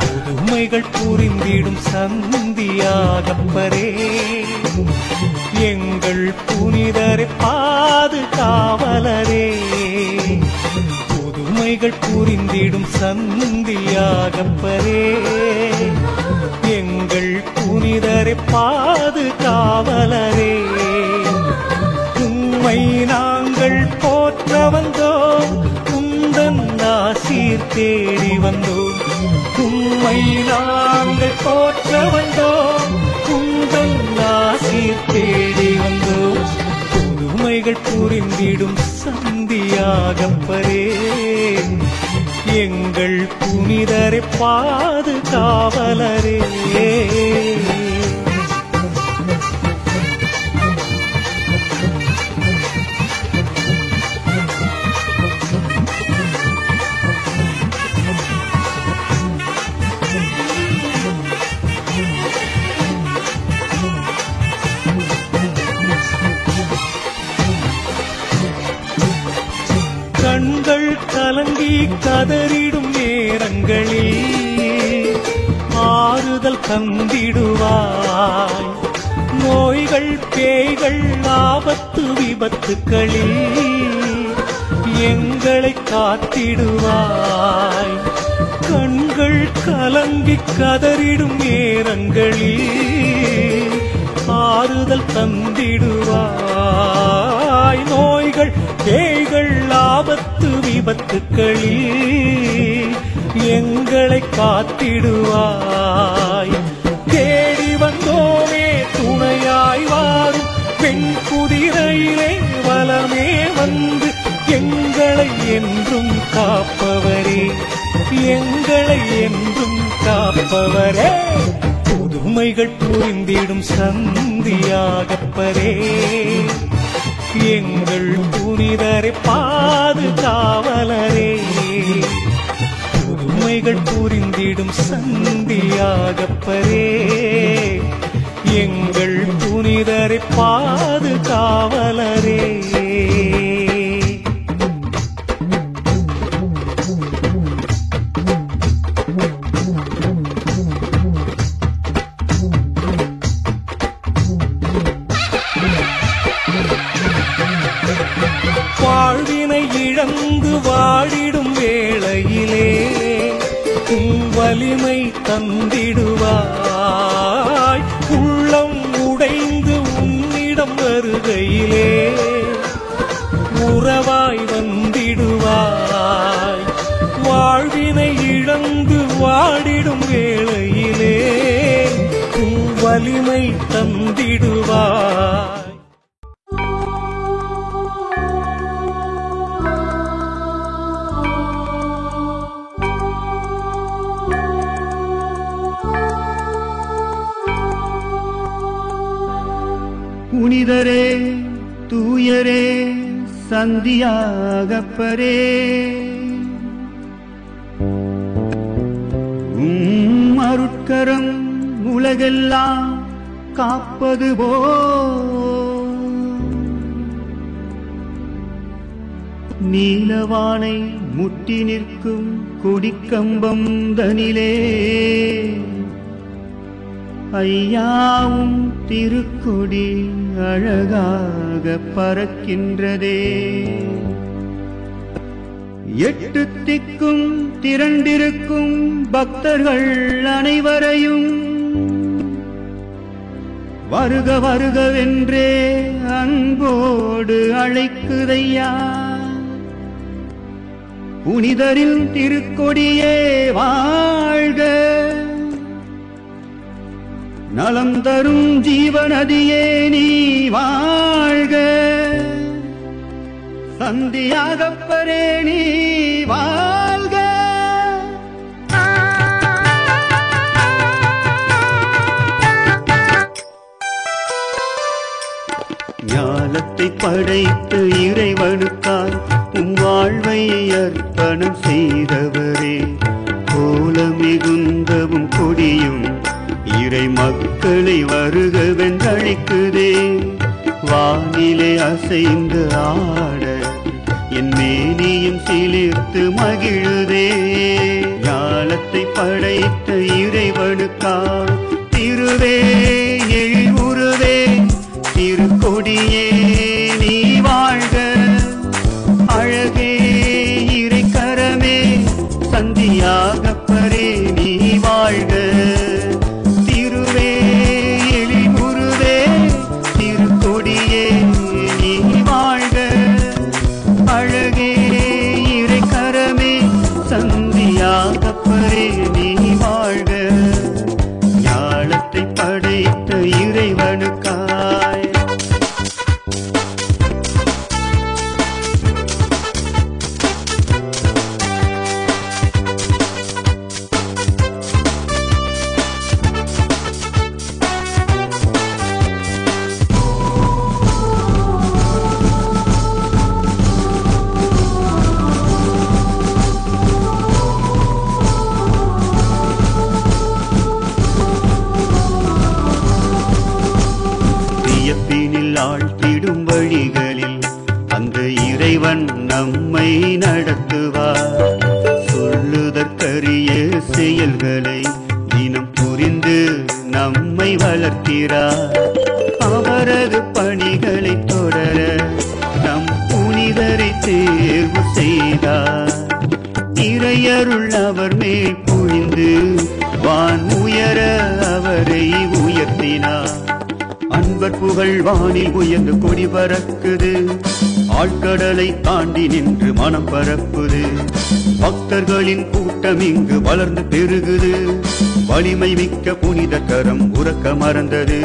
புதுமைகள் புரிந்திடும் சந்தியாகப்பரே எங்கள் புனிதரை பாதுகாவலரே. புதுமைகள் புரிந்திடும் சந்தியாகப்பரே எங்கள் புனிதரை பாதுகாவலரே. உம்மை நாங்கள் போற்ற வந்தோம், உந்தன் ஆசீர் தேடி வந்தோம். உம்மை நாங்கள் போற்ற வந்தோம், உந்தன் ஆசீர் தேடி வந்தோம். புதுமைகள் புரிந்திடும் சந்தியாகப்பரே எங்கள் புனிதரை பாதுகாவலரே. கண்கள் கலங்கி கதறிடும் நேரங்களில் ஆறுதல் தந்திடுவாய். நோய்கள் பேய்கள் ஆபத்து விபத்துக்களில் எங்களை காத்திடுவாய். கண்கள் கலங்கி கதறிடும் நேரங்களில் ஆறுதல் தந்திடுவாய். நோய்கள் பேய்கள் ஆபத்து விபத்துக்களில் எங்களை காத்திடுவாய். தேடி வந்தோமே துணையாய் வாரும் பெண் குதிரையிலே வலமே வந்து எங்களை என்றும் காப்பவரே, எங்களை என்றும் காப்பவரே. புதுமைகள் புரிந்திடும் சந்தியாகப்பரே எங்கள் புனிதரை பாதுகாவலரே. புதுமைகள் புரிந்திடும் சந்தியாகப்பரே எங்கள் புனிதரை பாதுகாவலரே. வாழ்வினை இழந்து வாடிடும் வேளையிலே உம் வலிமை தந்திடுவாய். உள்ளம் உடைந்து உன்னிடம் வருகையிலே உறவாய் வந்திடுவாய். வாழ்வினை இழந்து வாடிடும் வேளையிலே உம் வலிமை தந்திடுவாய். புனிதரே தூயரே சந்தியாகப்பரே அருட்கரம் உலகெல்லாம் காப்பது போல் நீலவானை முட்டி நிற்கும் கொடிக்கம்பம் தனிலே ஐயாவும் திருக்கொடி அழகாக பறக்கின்றதே. எட்டு திக்கும் திரண்டிருக்கும் பக்தர்கள் அனைவரையும் வருக வருகவென்றே அன்போடு அழைக்குதையா. புனிதரின் திருக்கொடியே வாழ்க, நலம் தரும் ஜீவநதியே நீ வாழ்க, சந்தியாகப்பரே நீ வாழ்க. ஞானத்தை படைத்து இறைவனுக்காய் உம் வாழ்வை அர்ப்பணம் செய்தவரே, கோல மிகுந்த எழுந்தவும் கொடியும் இறை மக்களை வருகவென்றழைக்குதே. வானிலே அசைந்து ஆட என் மேனியும் சிலிர்த்து மகிழுதே. ஞாலத்தை படைத்த இறைவனுக்காய் திருவே எழில் உருவே திருக்கொடியே நீ வாழ்க. அழகே இறைக்கரமே சந்தியாகப்பரே நீ வாழ்க. திருவே எழில் உருவே திருக்கொடியே நீ வாழ்க. அழகே இறைக்கரமே சந்தியாகப்பரே நீ வாழ்க. ஞாலத்தை படைத்த இறைவனுக்காய் ஆழ்த்திடும் வழிகளில் அந்த இறைவன் நம்மை நடத்துவார். சொல்லுதற்கரிய செயல்களை தினம் புரிந்து நம்மை வளர்க்கிறார். அவரது பணிகளை தொடர நம் புனிதரை தேர்வு செய்தார். இறையருள் அவர் மேல் பொழிந்து வான் உயர அவரை உயர்த்தினார். அன்பர் புகழ் வானில் உயர்ந்து கொடி பறக்குது. ஆழ்கடலை தாண்டி நின்று மனம் பரப்புது. பக்தர்களின் கூட்டம் இங்கு வளர்ந்து பெருகுது. வலிமை மிக்க புனித கரம் உறக்க மறந்தது.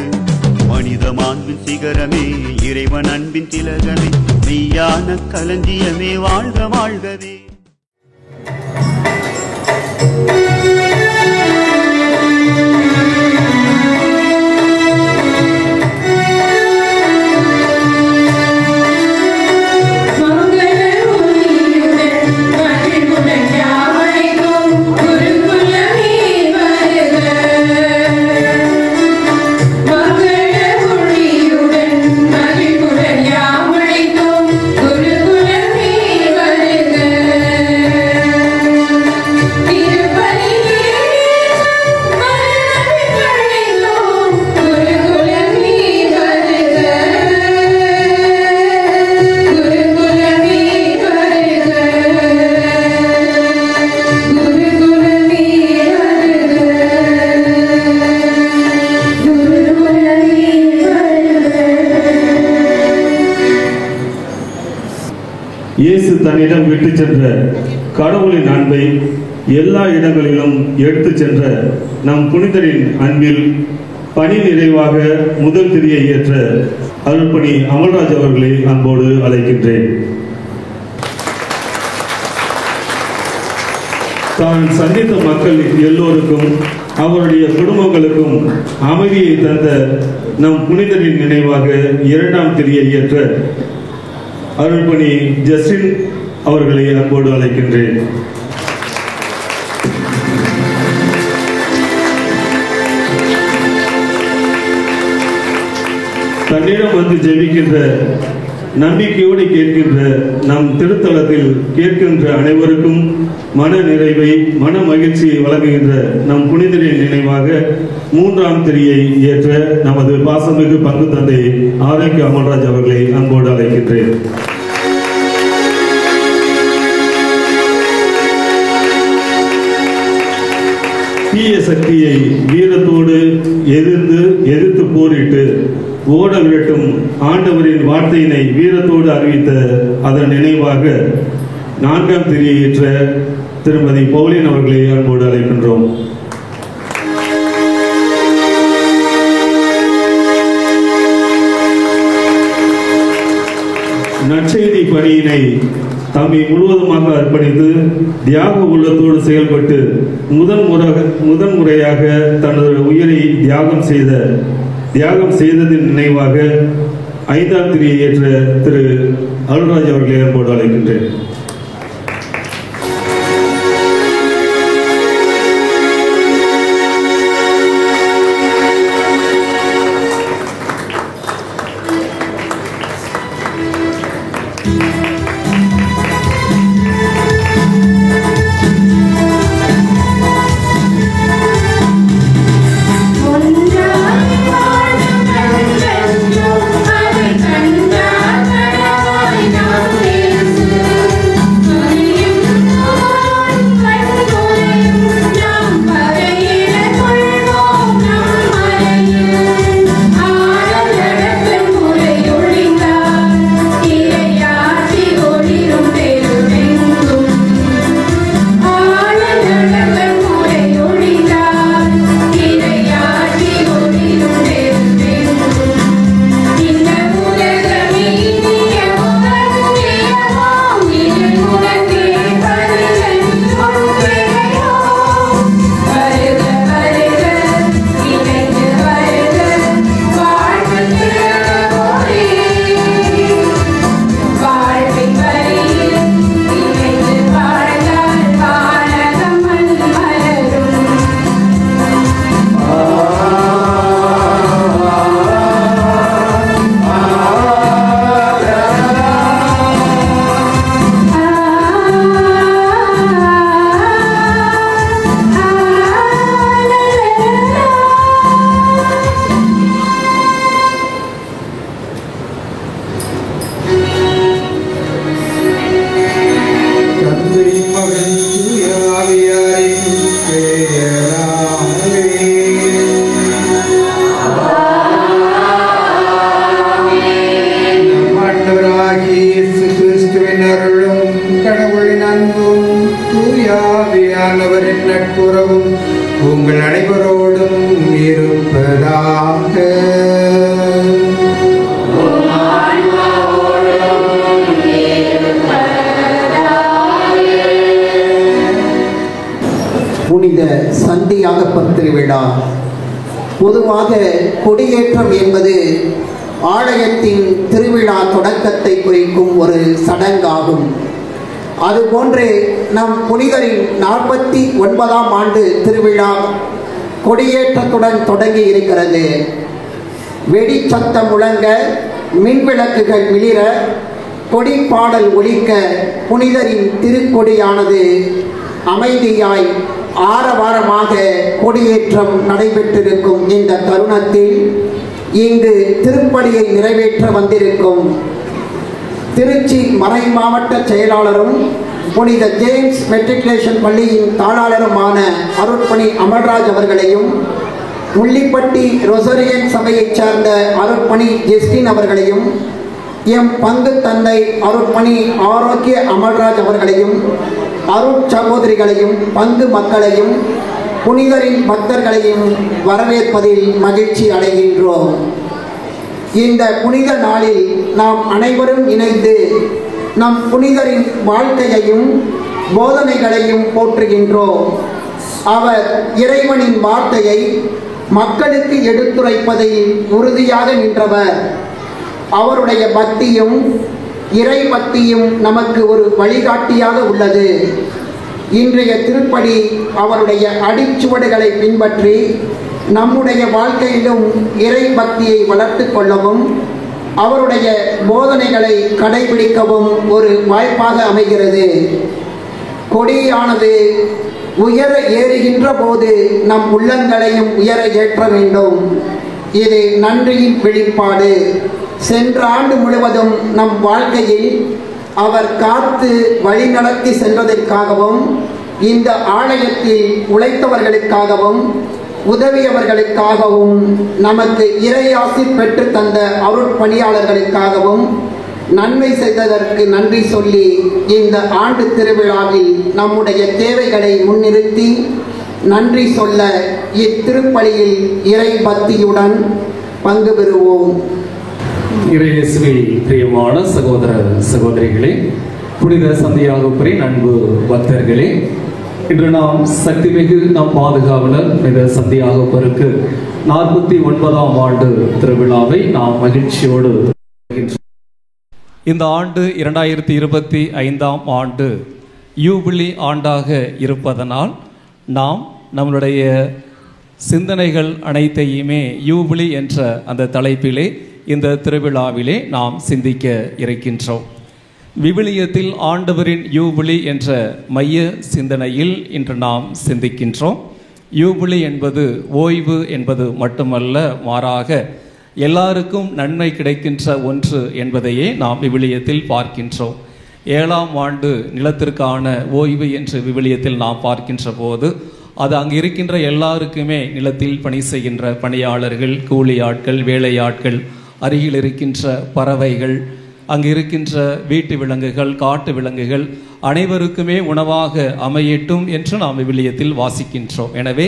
மனித மாண்பின் சிகரமே இறைவன் அன்பின் திலகமே மெய்யான களஞ்சியமே வாழ்க வாழ்கவே. இயேசு தன்னிடம் விட்டு சென்ற கடவுளின் அன்பை எல்லா இடங்களிலும் எடுத்து சென்ற நம் புனிதரின் அன்பில் பணி நிறைவாக முதல் திரியை ஏற்ற அருள்பணி அமல்ராஜ் அவர்களை அன்போடு அழைக்கின்றேன். தான் சந்தித்த மக்கள் எல்லோருக்கும் அவருடைய குடும்பங்களுக்கும் அமைதியை தந்த நம் புனிதரின் நினைவாக இரண்டாம் திரியை ஏற்ற அருள்பணி ஜஸ்டின் அவர்களை அன்போடு அழைக்கின்றேன். தன்னிடம் வந்து ஜெபிக்கின்ற நம்பிக்கையோடு கேட்கின்ற நம் திருத்தலத்தில் கேட்கின்ற அனைவருக்கும் மன நிறைவை மன மகிழ்ச்சியை வழங்குகின்ற நம் புனிதரின் நினைவாக மூன்றாம் திரியை ஏற்ற நமது பாசமிகு பங்கு தந்தை ஆரோக்கிய அமல்ராஜ் அவர்களை அன்போடு அழைக்கின்றேன். தீய சக்தியை வீரத்தோடு எதிர்த்து போரிட்டு ஓட விரட்டும் ஆண்டவரின் வார்த்தையினை வீரத்தோடு அறிவித்த அதன் நினைவாக நான்காம் திரியை ஏற்ற திருமதி பவுலின் அவர்களை அன்போடு அழைக்கின்றோம். நற்செய்தி பணியினை தம்மை முழுவதுமாக அர்ப்பணித்து தியாக உள்ளத்தோடு செயல்பட்டு முதன்முறையாக தனது உயிரை தியாகம் செய்ததின் நினைவாக ஐந்தாம் திரியை ஏற்ற திரு அருள்ராஜ் அவர்களை அன்போடு அழைக்கின்றேன். உங்கள் அனைவரோடும் இருப்பதாக. புனித சந்தியாக திருவிழா. பொதுவாக கொடியேற்றம் என்பது ஆலயத்தின் திருவிழா தொடக்கத்தை குறிக்கும் ஒரு சடங்காகும். அதுபோன்று நம் புனிதரின் 49ஆம் ஆண்டு திருவிழா கொடியேற்றத்துடன் தொடங்கி இருக்கிறது. வெடிச்சத்தம் முழங்க, மின்விளக்குகள் மிளிர, கொடிப்பாடல் ஒலிக்க புனிதரின் திருக்கொடியானது அமைதியாய் ஆரவாரமாக கொடியேற்றம் நடைபெற்றிருக்கும் இந்த தருணத்தில் இங்கு திருப்பலியை நிறைவேற்ற வந்திருக்கும் திருச்சி மறை மாவட்ட செயலாளரும் புனித ஜேம்ஸ் மெட்ரிகுலேஷன் பள்ளியின் தாளாளருமான அருட்பணி அமல்ராஜ் அவர்களையும், முள்ளிப்பட்டி ரொசரியன் சபையைச் சார்ந்த அருட்பணி ஜெஸ்டின் அவர்களையும், எம் பங்கு தந்தை அருட்பணி ஆரோக்கிய அமல்ராஜ் அவர்களையும், அருட்சகோதரிகளையும், பங்கு மக்களையும், புனிதரின் பக்தர்களையும் வரவேற்பதில் மகிழ்ச்சி அடைகின்றோம். இந்த புனித நாளில் நாம் அனைவரும் இணைந்து நம் புனிதரின் வாழ்க்கையையும் போதனைகளையும் போற்றுகின்றோம். அவர் இறைவனின் வார்த்தையை மக்களுக்கு எடுத்துரைப்பதில் உறுதியாக நின்றவர். அவருடைய பக்தியும் இறை பக்தியும் நமக்கு ஒரு வழிகாட்டியாக உள்ளது. இன்றைய திருப்பலி அவருடைய அடிச்சுவடுகளை பின்பற்றி நம்முடைய வாழ்க்கையிலும் இறை பக்தியை வளர்த்து கொள்ளவும் அவருடைய போதனைகளை கடைபிடிக்கவும் ஒரு வாய்ப்பாக அமைகிறது. கொடியானது உயர ஏறுகின்ற போது நம் உள்ளங்களையும் உயர ஏற்ற வேண்டும். இது நன்றியின் வெளிப்பாடு. சென்ற ஆண்டு முழுவதும் நம் வாழ்க்கையில் அவர் காத்து வழிநடத்தி சென்றதற்காகவும், இந்த ஆலயத்தில் உழைத்தவர்களுக்காகவும் உதவியவர்களுக்காகவும், நமக்கு இறையாசி பெற்று தந்த அருட்பணியாளர்களுக்காகவும் நன்மை செய்ததற்கு நன்றி சொல்லி இந்த ஆண்டு திருவிழாவில் நம்முடைய தேவைகளை முன்னிறுத்தி நன்றி சொல்ல இத்திருப்பலியில் இறை பக்தியுடன் பங்கு பெறுவோம். இறையேசுவில் பிரியமான சகோதர சகோதரிகளே, புனித சந்தியாகப்பரின் அன்பு பக்தர்களே, இன்று நாம் சக்திமிகு நம் பாதுகாவலர் புனித சந்தியாகப்பருக்கு 49ஆம் ஆண்டு திருவிழாவை நாம் மகிழ்ச்சியோடு இந்த ஆண்டு 2025ஆம் ஆண்டு யூபிலி ஆண்டாக இருப்பதனால் நாம் நம்மளுடைய சிந்தனைகள் அனைத்தையுமே யூபிலி என்ற அந்த தலைப்பிலே இந்த திருவிழாவிலே நாம் சிந்திக்க இருக்கின்றோம். விவிலியத்தில் ஆண்டவரின் யூபிலி என்ற மைய சிந்தனையில் இன்று நாம் சிந்திக்கின்றோம். யூபிலி என்பது ஓய்வு என்பது மட்டுமல்ல, மாறாக எல்லாருக்கும் நன்மை கிடைக்கின்ற ஒன்று என்பதையே நாம் விவிலியத்தில் பார்க்கின்றோம். 7ஆம் ஆண்டு நிலத்திற்கான ஓய்வு என்று விவிலியத்தில் நாம் பார்க்கின்ற போது அது அங்கு இருக்கின்ற எல்லாருக்குமே நிலத்தில் பணி செய்கின்ற பணியாளர்கள், கூலி ஆட்கள், வேலையாட்கள், அருகில் இருக்கின்ற பறவைகள், அங்கு இருக்கின்ற வீட்டு விலங்குகள், காட்டு விலங்குகள் அனைவருக்குமே உணவாக அமையட்டும் என்று நாம் விவிலியத்தில் வாசிக்கின்றோம். எனவே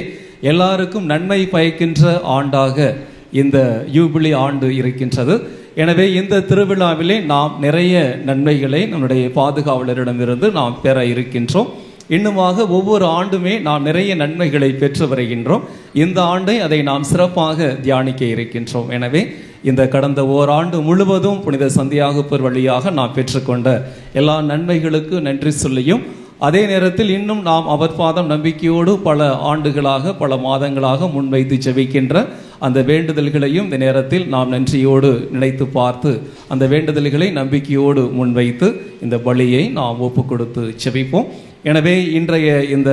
எல்லாருக்கும் நன்மை பயக்கின்ற ஆண்டாக இந்த யூபிலி ஆண்டு இருக்கின்றது. எனவே இந்த திருவிழாவிலே நாம் நிறைய நன்மைகளை நம்முடைய பாதுகாவலரிடமிருந்து நாம் பெற இருக்கின்றோம். இன்னுமாக ஒவ்வொரு ஆண்டுமே நாம் நிறைய நன்மைகளை பெற்று வருகின்றோம். இந்த ஆண்டை அதை நாம் சிறப்பாக தியானிக்க இருக்கின்றோம். எனவே இந்த கடந்த ஓராண்டு முழுவதும் புனித சந்தியாகப்பர் வழியாக நாம் பெற்றுக்கொண்ட எல்லா நன்மைகளுக்கு நன்றி சொல்லியும், அதே நேரத்தில் இன்னும் நாம் அவர் பாதம் நம்பிக்கையோடு பல ஆண்டுகளாக பல மாதங்களாக முன்வைத்து ஜெபிக்கின்ற அந்த வேண்டுதல்களையும் இந்த நேரத்தில் நாம் நன்றியோடு நினைத்து பார்த்து அந்த வேண்டுதல்களை நம்பிக்கையோடு முன்வைத்து இந்த பலியை நாம் ஒப்பு கொடுத்து ஜெபிப்போம். எனவே இன்றைய இந்த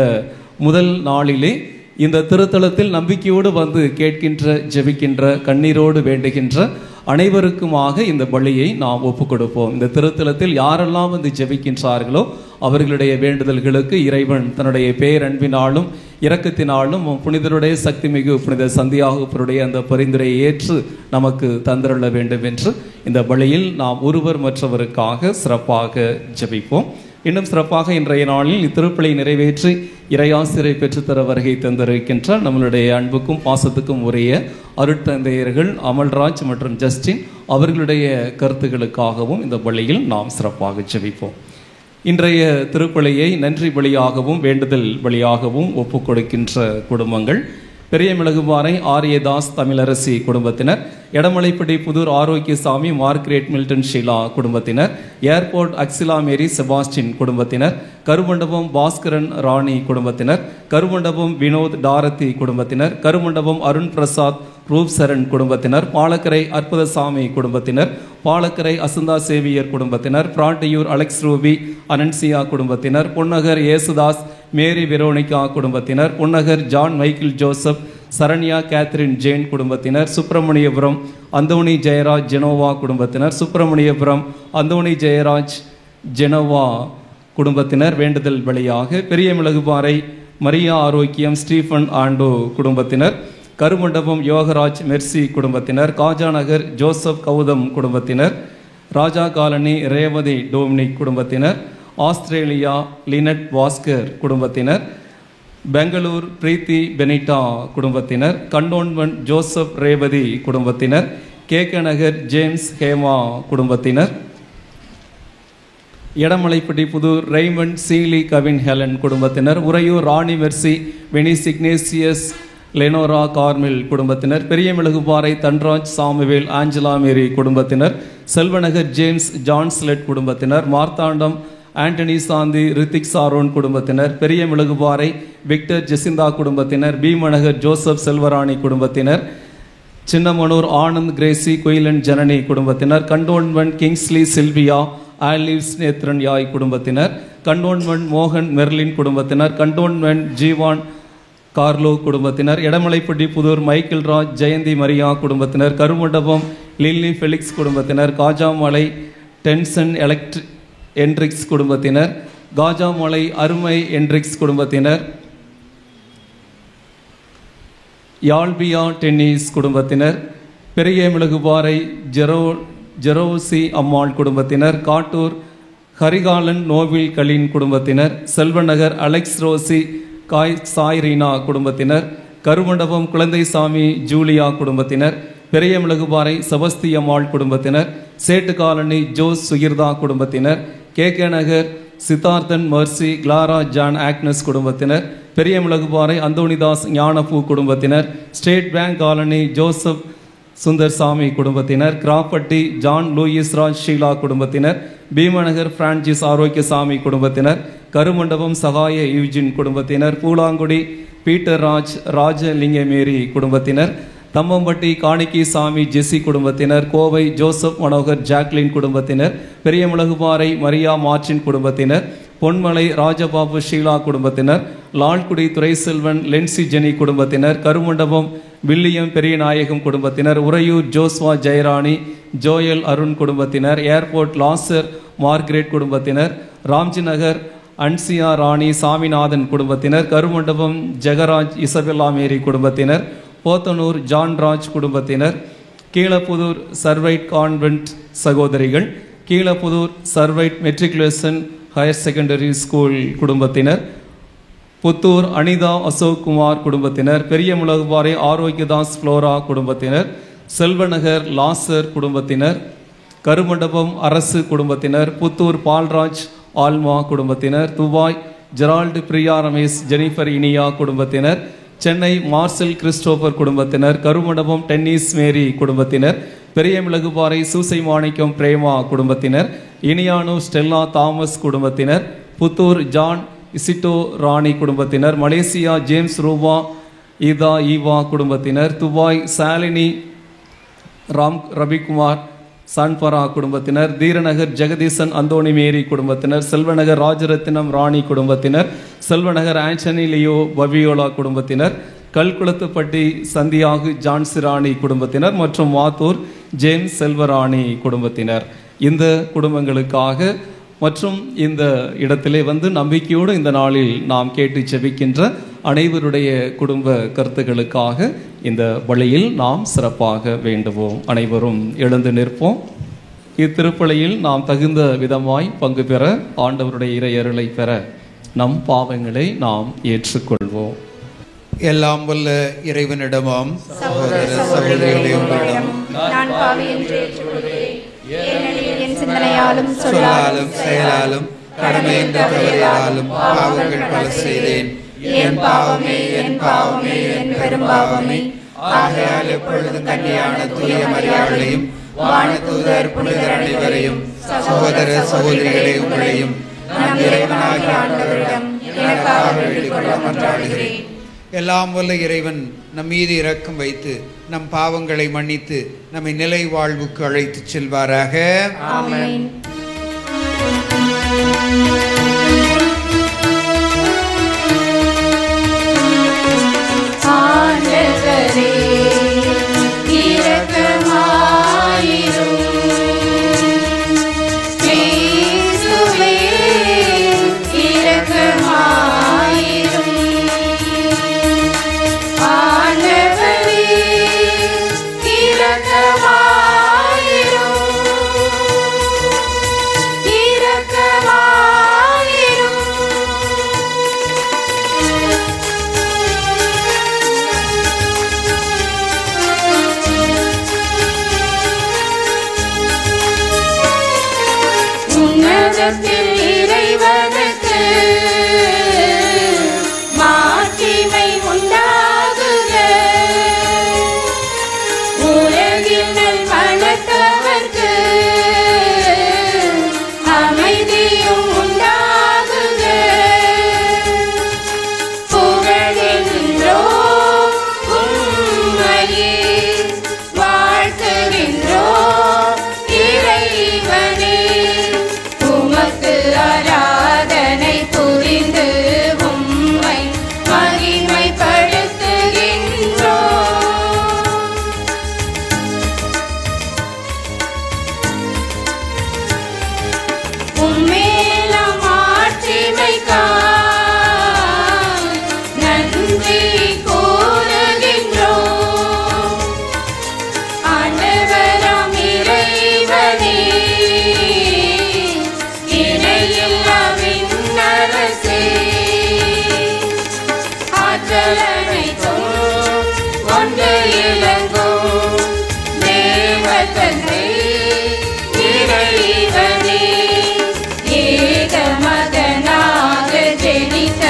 முதல் நாளிலே இந்த திருத்தலத்தில் நம்பிக்கையோடு வந்து கேட்கின்ற, ஜெபிக்கின்ற, கண்ணீரோடு வேண்டுகின்ற அனைவருக்குமாக இந்த பலியை நாம் ஒப்பு கொடுப்போம். இந்த திருத்தலத்தில் யாரெல்லாம் வந்து ஜெபிக்கின்றார்களோ அவர்களுடைய வேண்டுதல்களுக்கு இறைவன் தன்னுடைய பேரன்பினாலும் இரக்கத்தினாலும் புனிதருடைய சக்தி மிகு புனித சந்தியாகப்பருடைய அந்த பரிந்துரையை ஏற்று நமக்கு தந்திரள்ள வேண்டும் என்று இந்த பலியில் நாம் ஒருவர் மற்றவருக்காக சிறப்பாக ஜெபிப்போம். இன்னும் சிறப்பாக இன்றைய நாளில் இத்திருப்பலை நிறைவேற்றி இறையாசிரை பெற்றுத்தர வருகை தந்திருக்கின்ற நம்மளுடைய அன்புக்கும் பாசத்துக்கும் உரிய அருட்தந்தையர்கள் அமல்ராஜ் மற்றும் ஜஸ்டின் அவர்களுடைய கருத்துக்களுக்காகவும் இந்த பலியில் நாம் சிறப்பாக ஜெபிப்போம். இன்றைய திருப்பலியை நன்றி பலியாகவும் வேண்டுதல் பலியாகவும் ஒப்புக் கொடுக்கின்ற குடும்பங்கள்: பெரிய மிளகுபாறை ஆரியதாஸ் தமிழரசி குடும்பத்தினர், எடமலைப்பட்டி புதூர் ஆரோக்கியசாமி மார்க்ரேட் மில்டன் ஷீலா குடும்பத்தினர், ஏர்போர்ட் அக்சிலா மேரி செபாஸ்டின் குடும்பத்தினர், கருமண்டபம் பாஸ்கரன் ராணி குடும்பத்தினர், கருமண்டபம் வினோத் டாரதி குடும்பத்தினர், கருமண்டபம் அருண் பிரசாத் ரூப் சரண் குடும்பத்தினர், பாலக்கரை அற்புதசாமி குடும்பத்தினர், பாலக்கரை அசுந்தா சேவியர் குடும்பத்தினர், பிராட்டியூர் அலெக்ஸ் ரூபி அனன்சியா குடும்பத்தினர், பொன்னகர் ஏசுதாஸ் மேரி வெரோனிகா குடும்பத்தினர், Ponnagar John Michael Joseph Saranya Catherine Jane குடும்பத்தினர், சுப்பிரமணியபுரம் அந்தோணி ஜெயராஜ் ஜெனோவா குடும்பத்தினர், சுப்பிரமணியபுரம் அந்தோணி ஜெயராஜ் ஜெனோவா குடும்பத்தினர் வேண்டுதல் பலியாக பெரிய மிளகுபாறை மரியா ஆரோக்கியம் ஸ்டீஃபன் ஆண்டோ குடும்பத்தினர், கருமண்டபம் யோகராஜ் மெர்சி குடும்பத்தினர், காஜா நகர் ஜோசப் கௌதம் குடும்பத்தினர், ராஜா காலனி ரேவதி டோமினிக் குடும்பத்தினர், ஆஸ்திரேலியா லினட் வாஸ்கர் குடும்பத்தினர், பெங்களூர் பிரீத்தி பெனிட்டா குடும்பத்தினர், கண்டோன்மெண்ட் ஜோசப் ரேவதி குடும்பத்தினர், கேக நகர் ஜேம்ஸ் ஹேமா குடும்பத்தினர், எடமலைப்பட்டி புதூர் ரெய்மண்ட் சீலி கவின் ஹெலன் குடும்பத்தினர், உறையூர் ராணி மெர்சி வெனிஸ் இக்னேசியஸ் லெனோரா கார்மில் குடும்பத்தினர், பெரிய மிளகுபாறை தன்ராஜ் சாமுவேல் ஆஞ்சலா மேரி குடும்பத்தினர், செல்வநகர் ஜேம்ஸ் ஜான்ஸ்லெட் குடும்பத்தினர், மார்த்தாண்டம் ஆண்டனி சாந்தி ரித்திக் சாரோன் குடும்பத்தினர், பெரிய மிளகுபாறை விக்டர் ஜெசிந்தா குடும்பத்தினர், பீமநகர் ஜோசப் செல்வராணி குடும்பத்தினர், சின்னமனூர் ஆனந்த் கிரேசி குயிலன் ஜனனி குடும்பத்தினர், cantonment Kingsley Sylvia Olives Nethran யாய் குடும்பத்தினர், கண்டோன்மெண்ட் மோகன் மெர்லின் குடும்பத்தினர், கண்டோன்மெண்ட் ஜீவான் கார்லோ குடும்பத்தினர், எடமலைப்பட்டி புதூர் மைக்கேல் ராஜ் ஜெயந்தி மரியா குடும்பத்தினர், கருமண்டபம் லில்லி ஃபெலிக்ஸ் குடும்பத்தினர், காஜாமலை டென்சன் என்ட்ரிக்ஸ் குடும்பத்தினர், காஜாமலை அருமை என்ட்ரிக்ஸ் குடும்பத்தினர், யாழ்பியா டென்னிஸ் குடும்பத்தினர், பெரிய மிளகுபாறை ஜெரோசி அம்மாள் குடும்பத்தினர், காட்டூர் ஹரிகாலன் நோவில் கலின் குடும்பத்தினர், செல்வநகர் அலெக்ஸ் ரோசி சாய்ரீனா குடும்பத்தினர், கருமண்டபம் குழந்தைசாமி ஜூலியா குடும்பத்தினர், பெரிய மிளகுபாறை செபஸ்தியம்மாள் குடும்பத்தினர், சேட்டு காலனி ஜோஸ் சுகிர்தா குடும்பத்தினர், KK Nagar Siddharthan Mercy Clara John Agnes குடும்பத்தினர், பெரிய மிளகுபாறை அந்தோணிதாஸ் ஞானபூ குடும்பத்தினர், state bank colony Joseph Sundarsamy குடும்பத்தினர், கிராப்பட்டி ஜான் லூயிஸ் ராஜ் ஷீலா குடும்பத்தினர், பீமநகர் பிரான்சிஸ் ஆரோக்கியசாமி குடும்பத்தினர், கருமண்டபம் சகாய யூஜின் குடும்பத்தினர், பூலாங்குடி பீட்டர் ராஜ் ராஜலிங்க மேரி குடும்பத்தினர், தம்மம்பட்டி காணிக்கி சாமி ஜெசி குடும்பத்தினர், கோவை ஜோசப் மனோகர் ஜாக்லின் குடும்பத்தினர், பெரிய மிளகுபாறை மரியா மார்டின் குடும்பத்தினர், பொன்மலை ராஜபாபு ஷீலா குடும்பத்தினர், லால்குடி துரைசெல்வன் லென்சி ஜெனி குடும்பத்தினர், கருமண்டபம் வில்லியம் பெரியநாயகம் குடும்பத்தினர், உறையூர் ஜோஸ்வா ஜெயராணி ஜோயல் அருண் குடும்பத்தினர், ஏர்போர்ட் லாசர் மார்க்ரேட் குடும்பத்தினர், ராம்ஜி நகர் அன்சியா ராணி சாமிநாதன் குடும்பத்தினர், கருமண்டபம் ஜெகராஜ் இசபெல்லா மேரி குடும்பத்தினர், போத்தனூர் ஜான்ராஜ் குடும்பத்தினர், கீழப்புதூர் சர்வைட் கான்வென்ட் சகோதரிகள், Keezhaputhur survived matriculation higher secondary school குடும்பத்தினர், புத்தூர் அனிதா அசோக் குமார் குடும்பத்தினர், பெரிய மிளகுபாறை ஆரோக்கியதாஸ் ஃப்ளோரா குடும்பத்தினர், செல்வநகர் லாசர் குடும்பத்தினர், கருமண்டபம் அரசு குடும்பத்தினர், புத்தூர் பால்ராஜ் ஆல்மா குடும்பத்தினர், Dubai Gerald Priya Ramesh Jennifer Iniya குடும்பத்தினர், சென்னை மார்சல் கிறிஸ்டோபர் குடும்பத்தினர், கருமண்டபம் டென்னிஸ் மேரி குடும்பத்தினர், பெரிய மிளகுபாறை சூசை மாணிக்கம் பிரேமா குடும்பத்தினர், இனியானு ஸ்டெல்லா தாமஸ் குடும்பத்தினர், புத்தூர் ஜான் இசிட்டோ ராணி குடும்பத்தினர், மலேசியா ஜேம்ஸ் ரூபா ஈதா ஈவா குடும்பத்தினர், துபாய் சாலினி ராம் ரவிக்குமார் சான்பரா குடும்பத்தினர், தீரநகர் ஜெகதீசன் அந்தோணி மேரி குடும்பத்தினர், செல்வநகர் ராஜரத்தினம் ராணி குடும்பத்தினர், செல்வநகர் ஆண்டனி லியோ பவியோலா குடும்பத்தினர், கல்குளத்துப்பட்டி சந்தியாகு ஜான்சிராணி குடும்பத்தினர் மற்றும் மாத்தூர் ஜேம்ஸ் செல்வராணி குடும்பத்தினர். இந்த குடும்பங்களுக்காக மற்றும் இந்த இடத்திலே வந்து நம்பிக்கையோடு இந்த நாளில் நாம் கேட்டு செபிக்கின்ற அனைவருடைய குடும்ப கருத்துக்களுக்காக இந்த வழியில் நாம் சிறப்பாக வேண்டுவோம். அனைவரும் எழுந்து நிற்போம். இத்திருப்பலியில் நாம் தகுந்த விதமாய் பங்கு பெற, ஆண்டவருடைய இறையருளை பெற நம் பாவங்களை நாம் ஏற்றுக்கொள்வோம். எல்லாம் வல்ல இறைவனிடமும் சகோதர சகோதரிகளிடம் நான் பாவி என்று ஏற்றுக்கொள்கிறேன். ஏனெனில் என் சிந்தனையாலும் சொல்லாலும் செயலாலும் கடமையின் தவறினாலும் பாவங்கள் பல செய்தேன். என் பாவமே, என் பாவமே, என் பெரும் பாவமே. ஆகையால் எப்பொழுதும் கன்னியான தூய மரியாதையும் வானதூதர் புனிதர் அனைவரையும் சகோதர சகோதரிகளை உங்களையும் நம் இறைவனாகிய ஆண்டவரிடம் எனக்காக வேண்டிக் கொள்ள மன்றாடுகிறேன். எல்லாம் வல்ல இறைவன் நம் மீது இரக்கம் வைத்து நம் பாவங்களை மன்னித்து நம்மை நிலை வாழ்வுக்கு அழைத்து செல்வாராக. ஆமென். ஆண்டவரே இரக்கமாயிரும். கிறிஸ்துவே இரக்கமாயிரும். ஆண்டவரே இரக்கமாயிரும். இரக்கமாயிரும். உன்னதத்தில் இறைவனுக்கு மாட்சிமை உண்டாகுக. உலகில் நல்மனத்தவர்க்கு அமைதியும் உண்டாகுக. புகழ்கின்றோம் உம்மையே, வாழ்த்துகின்றோம் இறைவனே. உமக்கு ஆராதனை புரிந்து உம்மை மகிமைப்படுத்துகின்றோம். உம்மேலாம் ஆட்சிமைக்காய் நன்றி கூறுகின்றோம். ஆண்டவராம் இறைவனே, இணையில்லா விண்ணரசே, ஆற்றல் அனைத்தும் ஒன்று இலங்கும் தேவ தந்தை இறைவனே, ஏக மகனாக ஜெனித்த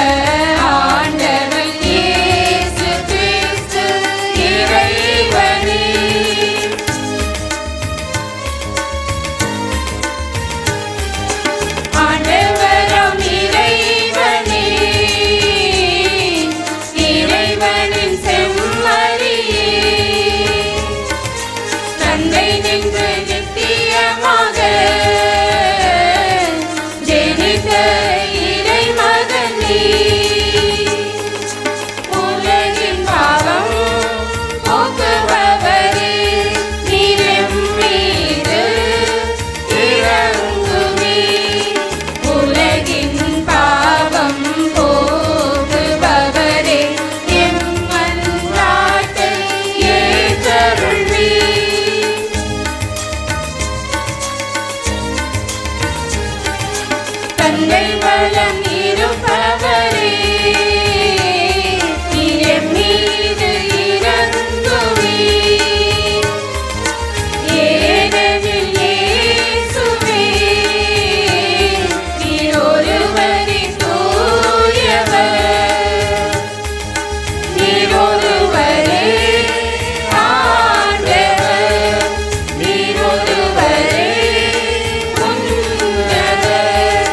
ஆண்டவர் இயேசு கிறிஸ்து இறைவனே. ஆண்டவராம் இறைவனே, இறைவனின் செம்மறியே, தந்தை நின்று நித்தியமாக ஜெனித்த இறைமகன் நீ. உலகின் பாவம் போக்குபவரே, நீர் எம் மீது இரங்குமே. உலகின் பாவம் போக்குபவரே, எம் மன்றாட்டை ஏற்றருள்வீர். தந்தை வலம் இருப்பவரே, நீர் எம் மீது இரங்குவீர். ஏனெனில் இயேசுவே, நீர் ஒருவரே தூயவர். நீர் ஒருவரே ஆண்டவர். நீர் ஒருவரே உன்னதர்.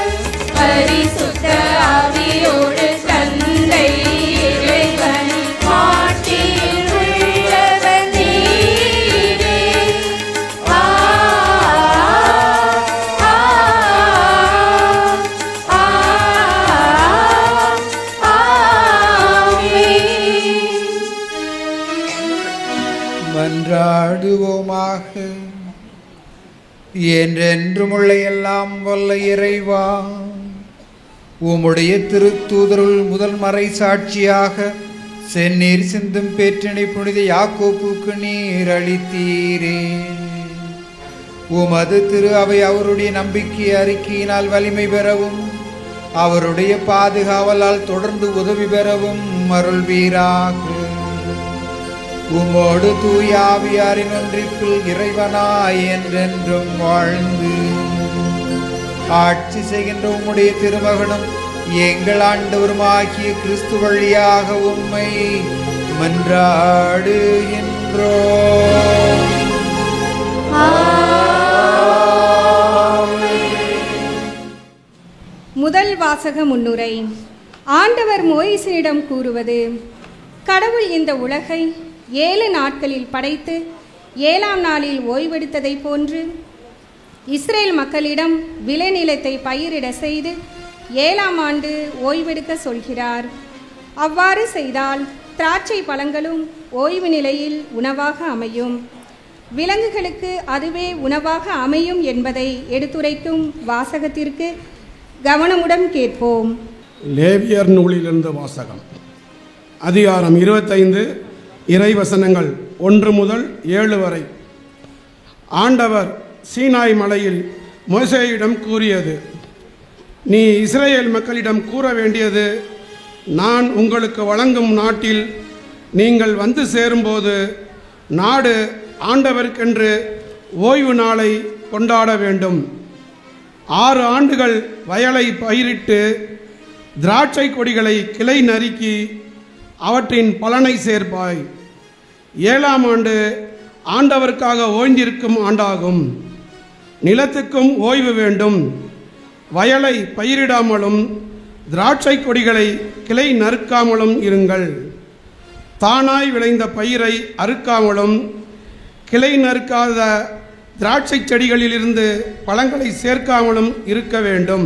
பரிசுத்த ஆவியோடு தந்தை இறைவன் மாட்சியில் உள்ளவர் நீரே. ஆ ஆ ஆ ஆமென். மன்றாடுவோமாக. என்றென்றும் உள்ள எல்லாம் வல்ல இறைவா, உம்முடைய திருத்தூதருள் முதல் மறை சாட்சியாக செந்நீர் சிந்தும் பேற்றினை புனித யாக்கோப்புக்கு நீர் அளித்தீரே. உமது திரு அவை அவருடைய நம்பிக்கை அறிக்கையினால் வலிமை பெறவும் அவருடைய பாதுகாவலால் தொடர்ந்து உதவி பெறவும் அருள்வீராக. உமோடு தூயாவியாரின் ஒன்றிப்பில் இறைவனாய் என்றென்றும் வாழ்ந்து ஆட்சி செய்கின்ற உம்முடைய திருமகனும் எங்கள் ஆண்டவருமாகிய கிறிஸ்து வழியாக உம்மை மன்றாடுகின்றோம். முதல் வாசக முன்னுரை. ஆண்டவர் மோயிசினிடம் கூறுவது: கடவுள் இந்த உலகை 7 நாட்களில் படைத்து 7ஆம் நாளில் ஓய்வெடுத்ததைப் போன்று இஸ்ரேல் மக்களிடம் விளைநிலத்தை பயிரிட செய்து 7ஆம் ஆண்டு ஓய்வெடுக்க சொல்கிறார். அவ்வாறு செய்தால் திராட்சை பழங்களும் ஓய்வு நிலையில் உணவாக அமையும், விலங்குகளுக்கு அதுவே உணவாக அமையும் என்பதை எடுத்துரைக்கும் வாசகத்திற்கு கவனமுடன் கேட்போம். லேவியர் நூலிலிருந்து வாசகம். அதிகாரம் 25, இறைவசனங்கள் 1 முதல் 7 வரை. ஆண்டவர் சீனாய் மலையில் மோசேயிடம் கூறியது: நீ இஸ்ரேல் மக்களிடம் கூற வேண்டியது, நான் உங்களுக்கு வழங்கும் நாட்டில் நீங்கள் வந்து சேரும்போது நாடு ஆண்டவருக்கென்று ஓய்வு நாளை கொண்டாட வேண்டும். 6 ஆண்டுகள் வயலை பயிரிட்டு திராட்சை கொடிகளை கிளை நறுக்கி அவற்றின் பலனை சேர்ப்பாய். 7ஆம் ஆண்டு ஆண்டவருக்காக ஓய்ந்திருக்கும் ஆண்டாகும். நிலத்துக்கும் ஓய்வு வேண்டும். வயலை பயிரிடாமலும் திராட்சை கொடிகளை கிளை நறுக்காமலும் இருங்கள். தானாய் விளைந்த பயிரை அறுக்காமலும் கிளை நறுக்காத திராட்சை செடிகளிலிருந்து பழங்களை சேர்க்காமலும் இருக்க வேண்டும்.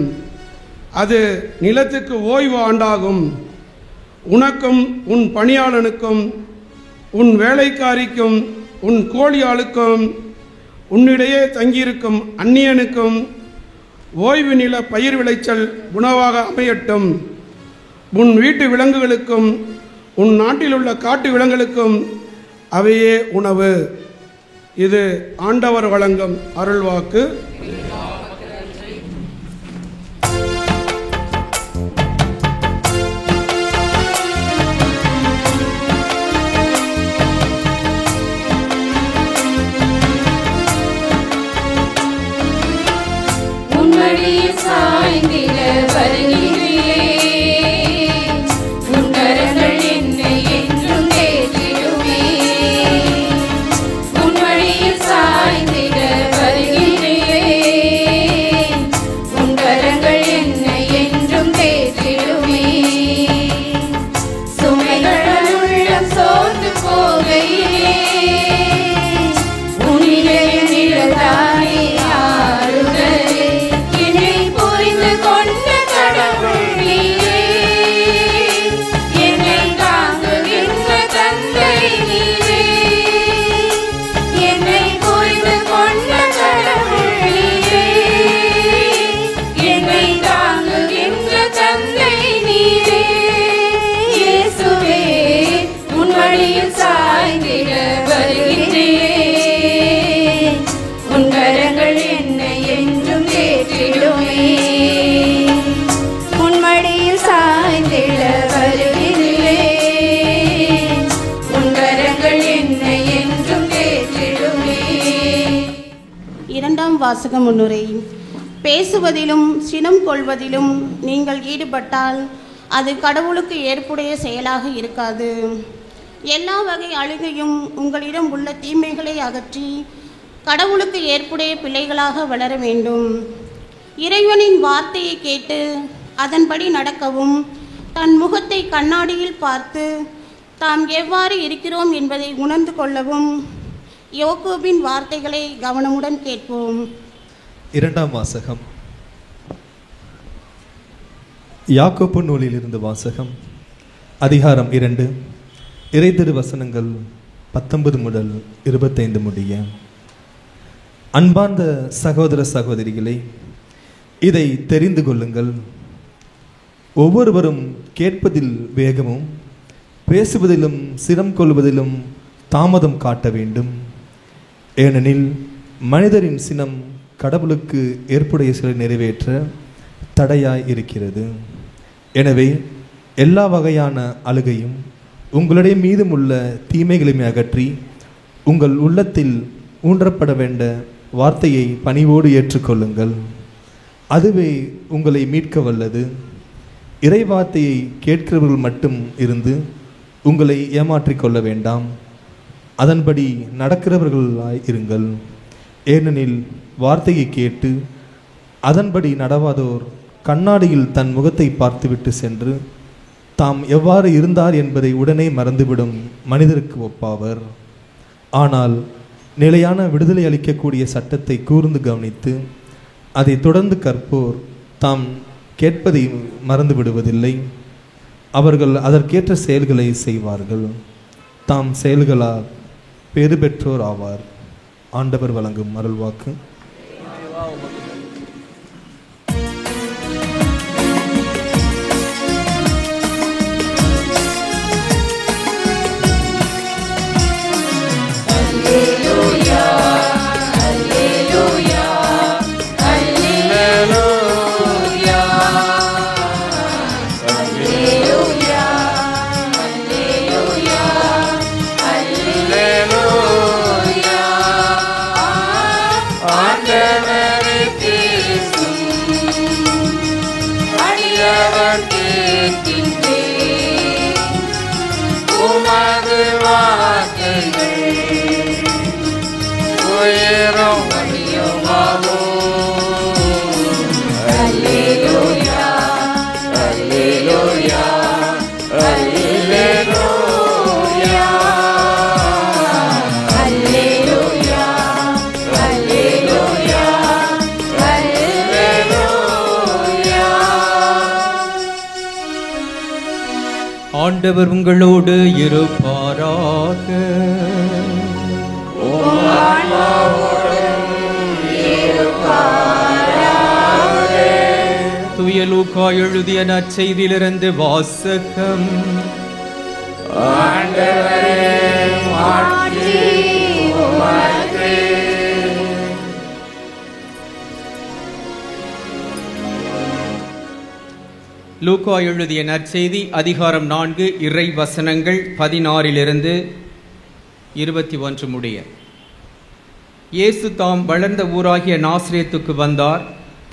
அது நிலத்துக்கு ஓய்வு ஆண்டாகும். உனக்கும் உன் பணியாளனுக்கும் உன் வேலைக்காரிக்கும் உன் கோழியாளுக்கும் உன்னிடையே தங்கியிருக்கும் அந்நியனுக்கும் ஓய்வு நில பயிர் விளைச்சல் உணவாக அமையட்டும். உன் வீட்டு விலங்குகளுக்கும் உன் நாட்டில் உள்ள காட்டு விலங்குகளுக்கும் அவையே உணவு. இது ஆண்டவர் வழங்கும் அருள்வாக்கு. வாசக முன்னுரை. பேசுவதிலும் சினம் கொள்வதிலும் நீங்கள் ஈடுபட்டால் அது கடவுளுக்கு ஏற்புடைய செயலாக இருக்காது. எல்லா வகை அழுகையும் உங்களிடம் உள்ள தீமைகளை அகற்றி கடவுளுக்கு ஏற்புடைய பிள்ளைகளாக வளர வேண்டும். இறைவனின் வார்த்தையை கேட்டு அதன்படி நடக்கவும், தன் முகத்தை கண்ணாடியில் பார்த்து தாம் எவ்வாறு இருக்கிறோம் என்பதை உணர்ந்து கொள்ளவும் யோகோபின் வார்த்தைகளை கவனமுடன் கேட்போம். 2ஆம் வாசகம். யாக்கோப்பு நூலிலிருந்து வாசகம். அதிகாரம் 2, இறைதிரு வசனங்கள் 19 முதல் 25 முடிய. அன்பார்ந்த சகோதர சகோதரிகளே, இதை தெரிந்து கொள்ளுங்கள். ஒவ்வொருவரும் கேட்பதில் வேகமும் பேசுவதிலும் சிரம் கொள்வதிலும் தாமதம் காட்ட வேண்டும். ஏனெனில் மனிதரின் சினம் கடவுளுக்கு ஏற்புடைய சிலை நிறைவேற்ற தடையாய் இருக்கிறது. எனவே எல்லா வகையான அழுகையும் உங்களுடைய மீதுமுள்ள தீமைகளையுமே அகற்றி உங்கள் உள்ளத்தில் ஊன்றப்பட வேண்ட வார்த்தையை பணிவோடு ஏற்றுக்கொள்ளுங்கள். அதுவே உங்களை மீட்க வல்லது. இறை வார்த்தையை கேட்கிறவர்கள் மட்டும் இருந்து உங்களை ஏமாற்றிக் கொள்ள வேண்டாம். அதன்படி நடக்கிறவர்களாய் இருங்கள். ஏனெனில் வார்த்தையை கேட்டு அதன்படி நடவாதோர் கண்ணாடியில் தன் முகத்தை பார்த்துவிட்டு சென்று தாம் எவ்வாறு இருந்தார் என்பதை உடனே மறந்துவிடும் மனிதருக்கு ஒப்பாவர். ஆனால் நிலையான விடுதலை அளிக்கக்கூடிய சட்டத்தை கூர்ந்து கவனித்து அதை தொடர்ந்து கற்போர் தாம் கேட்பதை மறந்து விடுவதில்லை. அவர்கள் அதற்கேற்ற செயல்களை செய்வார்கள். தாம் செயல்களால் பேறு பெற்றோர் ஆவார். ஆண்டவர் வழங்கும் அருள்வாக்கு. ஆண்டவர் உங்களோடு இருப்பாராக. தூய லூக்கா எழுதிய நற்செய்தியிலிருந்து வாசகம். லூக்கா எழுதிய நற்செய்தி அதிகாரம் 4 இறை வசனங்கள் 16 21 முடிய. இயேசு தாம் வளர்ந்த ஊராகிய நாசரேத்துக்கு வந்தார்.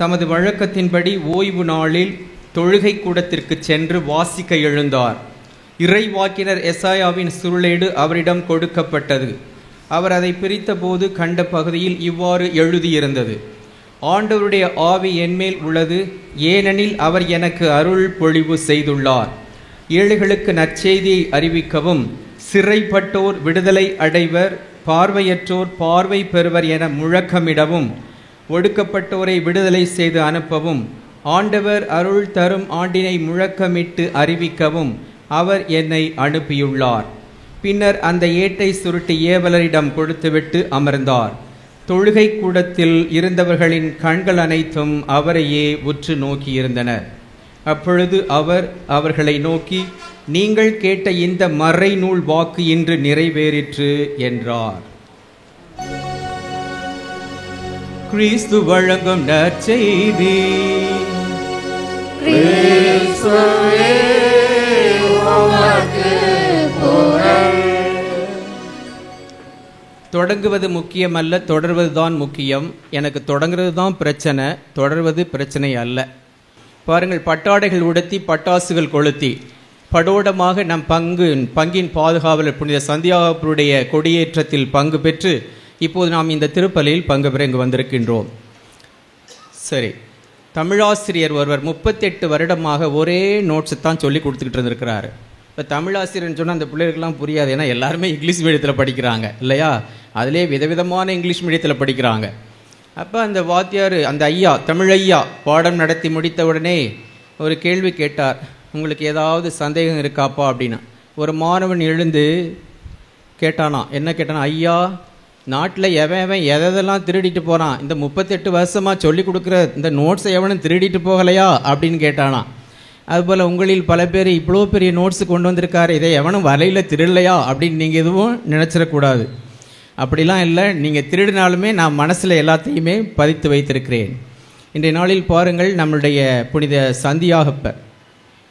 தமது வழக்கத்தின்படி ஓய்வு நாளில் தொழுகை கூடத்திற்கு சென்று வாசிக்க எழுந்தார். இறைவாக்கினர் எசாயாவின் சுருளேடு அவரிடம் கொடுக்கப்பட்டது. அவர் அதை பிரித்தபோது கண்ட பகுதியில் இவ்வாறு எழுதியிருந்தது: ஆண்டவருடைய ஆவி என்மேல் உள்ளது, ஏனெனில் அவர் எனக்கு அருள் பொழிவு செய்துள்ளார். ஏழைகளுக்கு நற்செய்தியை அறிவிக்கவும், சிறைப்பட்டோர் விடுதலை அடைவர், பார்வையற்றோர் பார்வை பெறுவர் என முழக்கமிடவும், ஒடுக்கப்பட்டோரை விடுதலை செய்து அனுப்பவும், ஆண்டவர் அருள் தரும் ஆண்டினை முழக்கமிட்டு அறிவிக்கவும் அவர் என்னை அனுப்பியுள்ளார். பின்னர் அந்த ஏட்டை சுருட்டி ஏவலரிடம் கொடுத்துவிட்டு அமர்ந்தார். தொழுகை கூடத்தில் இருந்தவர்களின் கண்கள் அனைத்தும் அவரையே உற்று நோக்கியிருந்தனர். அப்பொழுது அவர் அவர்களை நோக்கி, நீங்கள் கேட்ட இந்த மறைநூல் வாக்கு இன்று நிறைவேறிற்று என்றார். கிறிஸ்து வழங்கும் நற்செய்தி. தொடங்குவது முக்கியமல்ல, தொடர்வதுதான் முக்கியம். எனக்கு தொடங்குறது தான் பிரச்சனை, தொடர்வது பிரச்சனை அல்ல. பாருங்கள், பட்டாடைகள் உடுத்தி பட்டாசுகள் கொளுத்தி படோடமாக நம் பங்கின் பாதுகாவலர் புனித சந்தியாகப்பருடைய கொடியேற்றத்தில் பங்கு பெற்று இப்போது நாம் இந்த திருப்பலியில் பங்கு பெற இங்கு வந்திருக்கின்றோம். சரி, தமிழாசிரியர் ஒருவர் 38 வருடமாக ஒரே நோட்ஸை தான் சொல்லி கொடுத்துக்கிட்டு இருந்திருக்கிறாரு. இப்போ தமிழாசிரியர்னு சொன்னால் அந்த பிள்ளைகளுக்கெல்லாம் புரியாது, ஏன்னா எல்லாருமே இங்கிலீஷ் மீடியத்தில் படிக்கிறாங்க இல்லையா? அதிலே விதவிதமான இங்கிலீஷ் மீடியத்தில் படிக்கிறாங்க. அப்போ அந்த வாத்தியார், அந்த ஐயா, தமிழ் ஐயா பாடம் நடத்தி முடித்த உடனே ஒரு கேள்வி கேட்டார். உங்களுக்கு ஏதாவது சந்தேகம் இருக்காப்பா அப்படின்னா. ஒரு மாணவன் எழுந்து கேட்டானா, என்ன கேட்டானா, ஐயா, நாட்டில் எவன் எதெல்லாம் திருடிட்டு போகிறான், இந்த 38 வருஷமாக சொல்லி கொடுக்குற இந்த நோட்ஸை எவனும் திருடிட்டு போகலையா அப்படின்னு கேட்டானா. அதுபோல் உங்களில் பல பேர் இவ்வளோ பெரிய நோட்ஸு கொண்டு வந்திருக்காரு, இதை எவனும் வலையில் திருடலையா அப்படின்னு நீங்கள் எதுவும் நினச்சிடக்கூடாது. அப்படிலாம் இல்லை, நீங்கள் திருடினாலுமே நான் மனசில் எல்லாத்தையுமே பதித்து வைத்திருக்கிறேன். இன்றைய நாளில் பாருங்கள், நம்முடைய புனித சந்தியாகப்பர்,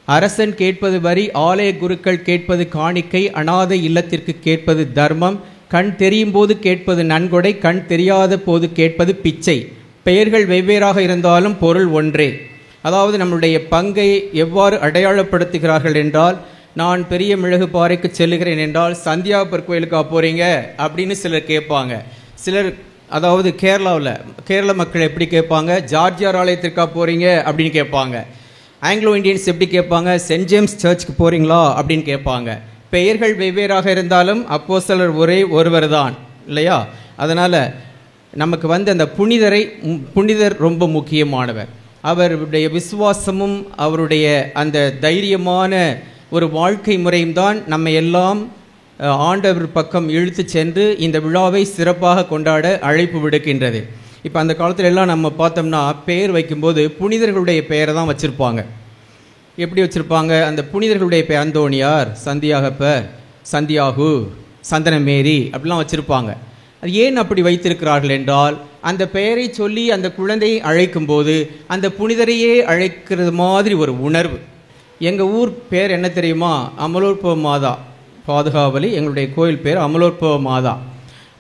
அரசன் கேட்பது வரி, ஆலய குருக்கள் கேட்பது காணிக்கை, அனாதை இல்லத்திற்கு கேட்பது தர்மம், கண் தெரியும் போது கேட்பது நன்கொடை, கண் தெரியாத போது கேட்பது பிச்சை. பெயர்கள் வெவ்வேறாக இருந்தாலும் பொருள் ஒன்றே. அதாவது நம்முடைய பங்கை எவ்வாறு அடையாளப்படுத்துகிறார்கள் என்றால், நான் பெரிய மிளகு பாறைக்கு செல்லுகிறேன் என்றால் சந்தியாகப்பர் கோயிலுக்கா போகிறீங்க அப்படின்னு சிலர் கேட்பாங்க. சிலர், அதாவது கேரள மக்கள் எப்படி கேட்பாங்க, ஜார்ஜியார் ஆலயத்திற்கா போகிறீங்க அப்படின்னு கேட்பாங்க. ஆங்கிலோ இண்டியன்ஸ் எப்படி கேட்பாங்க, சென்ட் ஜேம்ஸ் சர்ச்சுக்கு போகிறீங்களா அப்படின்னு கேட்பாங்க. பெயர்கள் வெவ்வேறாக இருந்தாலும் அப்போஸ்தலர் ஒரே ஒருவர் தான் இல்லையா? அதனால் நமக்கு அந்த புனிதர் ரொம்ப முக்கியமானவர். அவருடைய விசுவாசமும் அவருடைய அந்த தைரியமான ஒரு வாழ்க்கை முறையும் தான் நம்ம எல்லாம் ஆண்டவர் பக்கம் இழுத்து சென்று இந்த விழாவை சிறப்பாக கொண்டாட அழைப்பு விடுக்கின்றது. இப்போ அந்த காலத்துல எல்லாம் நம்ம பார்த்தோம்னா பெயர் வைக்கும்போது புனிதர்களுடைய பெயரை தான் வச்சுருப்பாங்க. எப்படி வச்சுருப்பாங்க? அந்த புனிதர்களுடைய பெயர் அந்தோணியார், சந்தியாகப்பர், சந்தியாகு, சந்தனமேரி அப்படிலாம் வச்சுருப்பாங்க. அது ஏன் அப்படி வைத்திருக்கிறார்கள் என்றால், அந்த பெயரை சொல்லி அந்த குழந்தையை அழைக்கும்போது அந்த புனிதரையே அழைக்கிறது மாதிரி ஒரு உணர்வு. எங்கள் ஊர் பேர் என்ன தெரியுமா? அமலோற்பவ மாதா பாதுகாவலி. எங்களுடைய கோயில் பேர் அமலோற்பவ மாதா.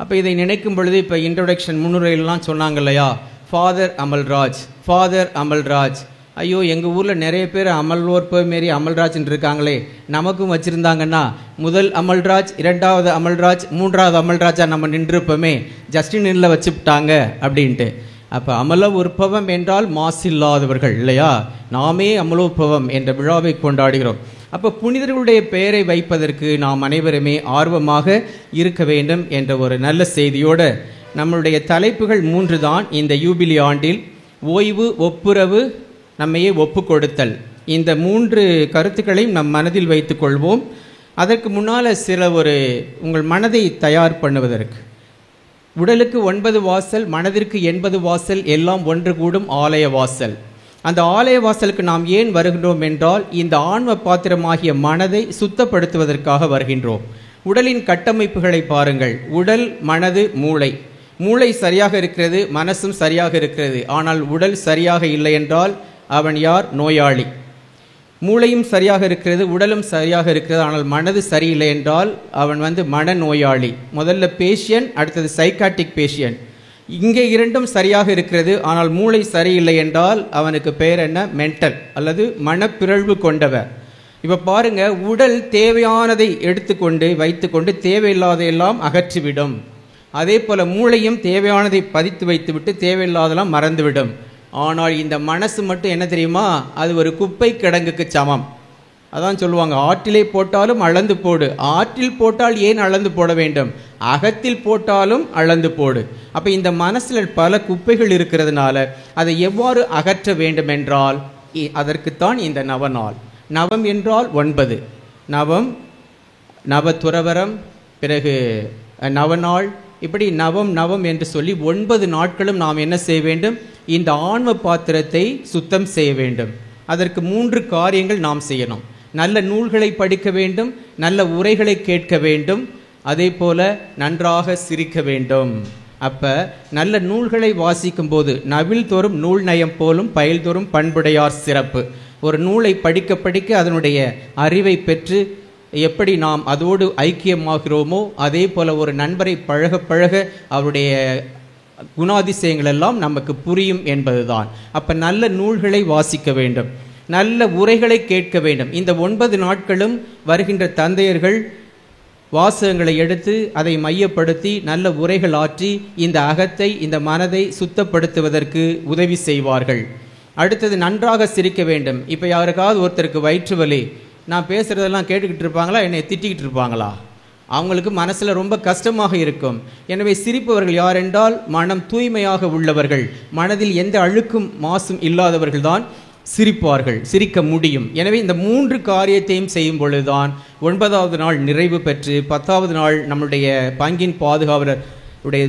அப்போ இதை நினைக்கும் பொழுது, இப்போ இன்ட்ரோடக்ஷன் முன்னுரையிலாம் சொன்னாங்க இல்லையா, ஃபாதர் அமல்ராஜ், ஃபாதர் அமல்ராஜ். ஐயோ, எங்கள் ஊரில் நிறைய பேர் அமலோற்பவ மாரி அமல்ராஜ்ன்னு இருக்காங்களே, நமக்கும் வச்சுருந்தாங்கன்னா முதல் அமல்ராஜ், இரண்டாவது அமல்ராஜ், மூன்றாவது அமல்ராஜா நம்ம நின்றுப்போமே, ஜஸ்டினில் வச்சுவிட்டாங்க அப்படின்ட்டு. அப்போ அமல உற்பவம் என்றால் மாசில்லாதவர்கள் இல்லையா? நாமே அமலோற்பவம் என்ற விழாவை கொண்டாடுகிறோம். அப்போ புனிதர்களுடைய பெயரை வைப்பதற்கு நாம் அனைவருமே ஆர்வமாக இருக்க வேண்டும் என்ற ஒரு நல்ல செய்தியோடு நம்மளுடைய தலைப்புகள் 3 தான் இந்த யூபிலி ஆண்டில். ஓய்வு, ஒப்புரவு, நம்மையே ஒப்பு கொடுத்தல். இந்த 3 கருத்துக்களையும் நம் மனதில் வைத்து கொள்வோம். அதற்கு முன்னால் உங்கள் மனதை தயார் பண்ணுவதற்கு, உடலுக்கு 9 வாசல், மனதிற்கு 80 வாசல், எல்லாம் ஒன்று கூடும் ஆலய வாசல். அந்த ஆலய வாசலுக்கு நாம் ஏன் வருகின்றோம் என்றால், இந்த ஆன்ம பாத்திரமாகிய மனதை சுத்தப்படுத்துவதற்காக வருகின்றோம். உடலின் கட்டமைப்புகளை பாருங்கள். உடல், மனது, மூளை. மூளை சரியாக இருக்கிறது, மனசும் சரியாக இருக்கிறது. ஆனால் உடல் சரியாக இல்லை என்றால் அவன் யார்? நோயாளி. மூளையும் சரியாக இருக்கிறது, உடலும் சரியாக இருக்கிறது, ஆனால் மனது சரியில்லை என்றால் அவன் மனநோயாளி. முதல்ல பேஷியன், அடுத்தது சைக்காட்டிக் பேஷியன். இங்கே 2ம் சரியாக இருக்கிறது, ஆனால் மூளை சரியில்லை என்றால் அவனுக்கு பெயர் என்ன? மென்டல் அல்லது மனப்பிறழ்வு கொண்டவர். இப்போ பாருங்க, உடல் தேவையானதை எடுத்துக்கொண்டு வைத்துக்கொண்டு தேவையில்லாதையெல்லாம் அகற்றிவிடும். அதே போல மூளையும் தேவையானதை பதித்து வைத்துவிட்டு தேவையில்லாதெல்லாம் மறந்துவிடும். ஆனால் இந்த மனசு மட்டும் என்ன தெரியுமா? அது ஒரு குப்பை கிடங்குக்கு சமம். அதான் சொல்லுவாங்க, ஆற்றிலே போட்டாலும் அளந்து போடு. ஆற்றில் போட்டால் ஏன் அளந்து போட வேண்டும்? அகத்தில் போட்டாலும் அளந்து போடு. அப்போ இந்த மனசில் பல குப்பைகள் இருக்கிறதுனால அதை எவ்வாறு அகற்ற வேண்டும் என்றால், அதற்குத்தான் இந்த நவநாள். நவம் என்றால் 9. நவம், நவதுறவரம், பிறகு நவநாள், இப்படி நவம் என்று சொல்லி 9 நாட்களும் நாம் என்ன செய்ய வேண்டும்? இந்த ஆன்ம பாத்திரத்தை சுத்தம் செய்ய வேண்டும். அதற்கு 3 காரியங்கள் நாம் செய்யணும். நல்ல நூல்களை படிக்க வேண்டும், நல்ல உரைகளை கேட்க வேண்டும், அதே போல நன்றாக சிரிக்க வேண்டும். அப்ப நல்ல நூல்களை வாசிக்கும் போது, நவில் தோறும் நூல் நயம் போலும் பயில் தோறும் பண்புடையார் சிறப்பு. ஒரு நூலை படிக்க படிக்க அதனுடைய அறிவை பெற்று எப்படி நாம் அதோடு ஐக்கியமாகிறோமோ, அதே போல ஒரு நண்பரை பழக பழக அவருடைய குணாதிசயங்கள் எல்லாம் நமக்கு புரியும் என்பதுதான். அப்ப நல்ல நூல்களை வாசிக்க வேண்டும், நல்ல உரைகளை கேட்க வேண்டும். இந்த 9 நாட்களும் வருகின்ற தந்தையர்கள் வாசகங்களை எடுத்து அதை மையப்படுத்தி நல்ல உரைகள் ஆற்றி இந்த அகத்தை, இந்த மனதை சுத்தப்படுத்துவதற்கு உதவி செய்வார்கள். அடுத்தது நன்றாக சிரிக்க வேண்டும். இப்போ யாருக்காவது ஒருத்தருக்கு வயிற்று வலி, நான் பேசுகிறதெல்லாம் கேட்டுக்கிட்டு இருப்பாங்களா, என்னை திட்டிக்கிட்டு இருப்பாங்களா? அவங்களுக்கு மனசில் ரொம்ப கஷ்டமாக இருக்கும். எனவே சிரிப்பவர்கள் யார் என்றால் மனம் தூய்மையாக உள்ளவர்கள், மனதில் எந்த அழுக்கும் மாசும் இல்லாதவர்கள் தான் சிரிப்பார்கள், சிரிக்க முடியும். எனவே இந்த 3 காரியத்தையும் செய்யும் பொழுதுதான் 9வது நாள் நிறைவு பெற்று 10வது நாள் நம்முடைய பங்கின் பாதுகாவலருடைய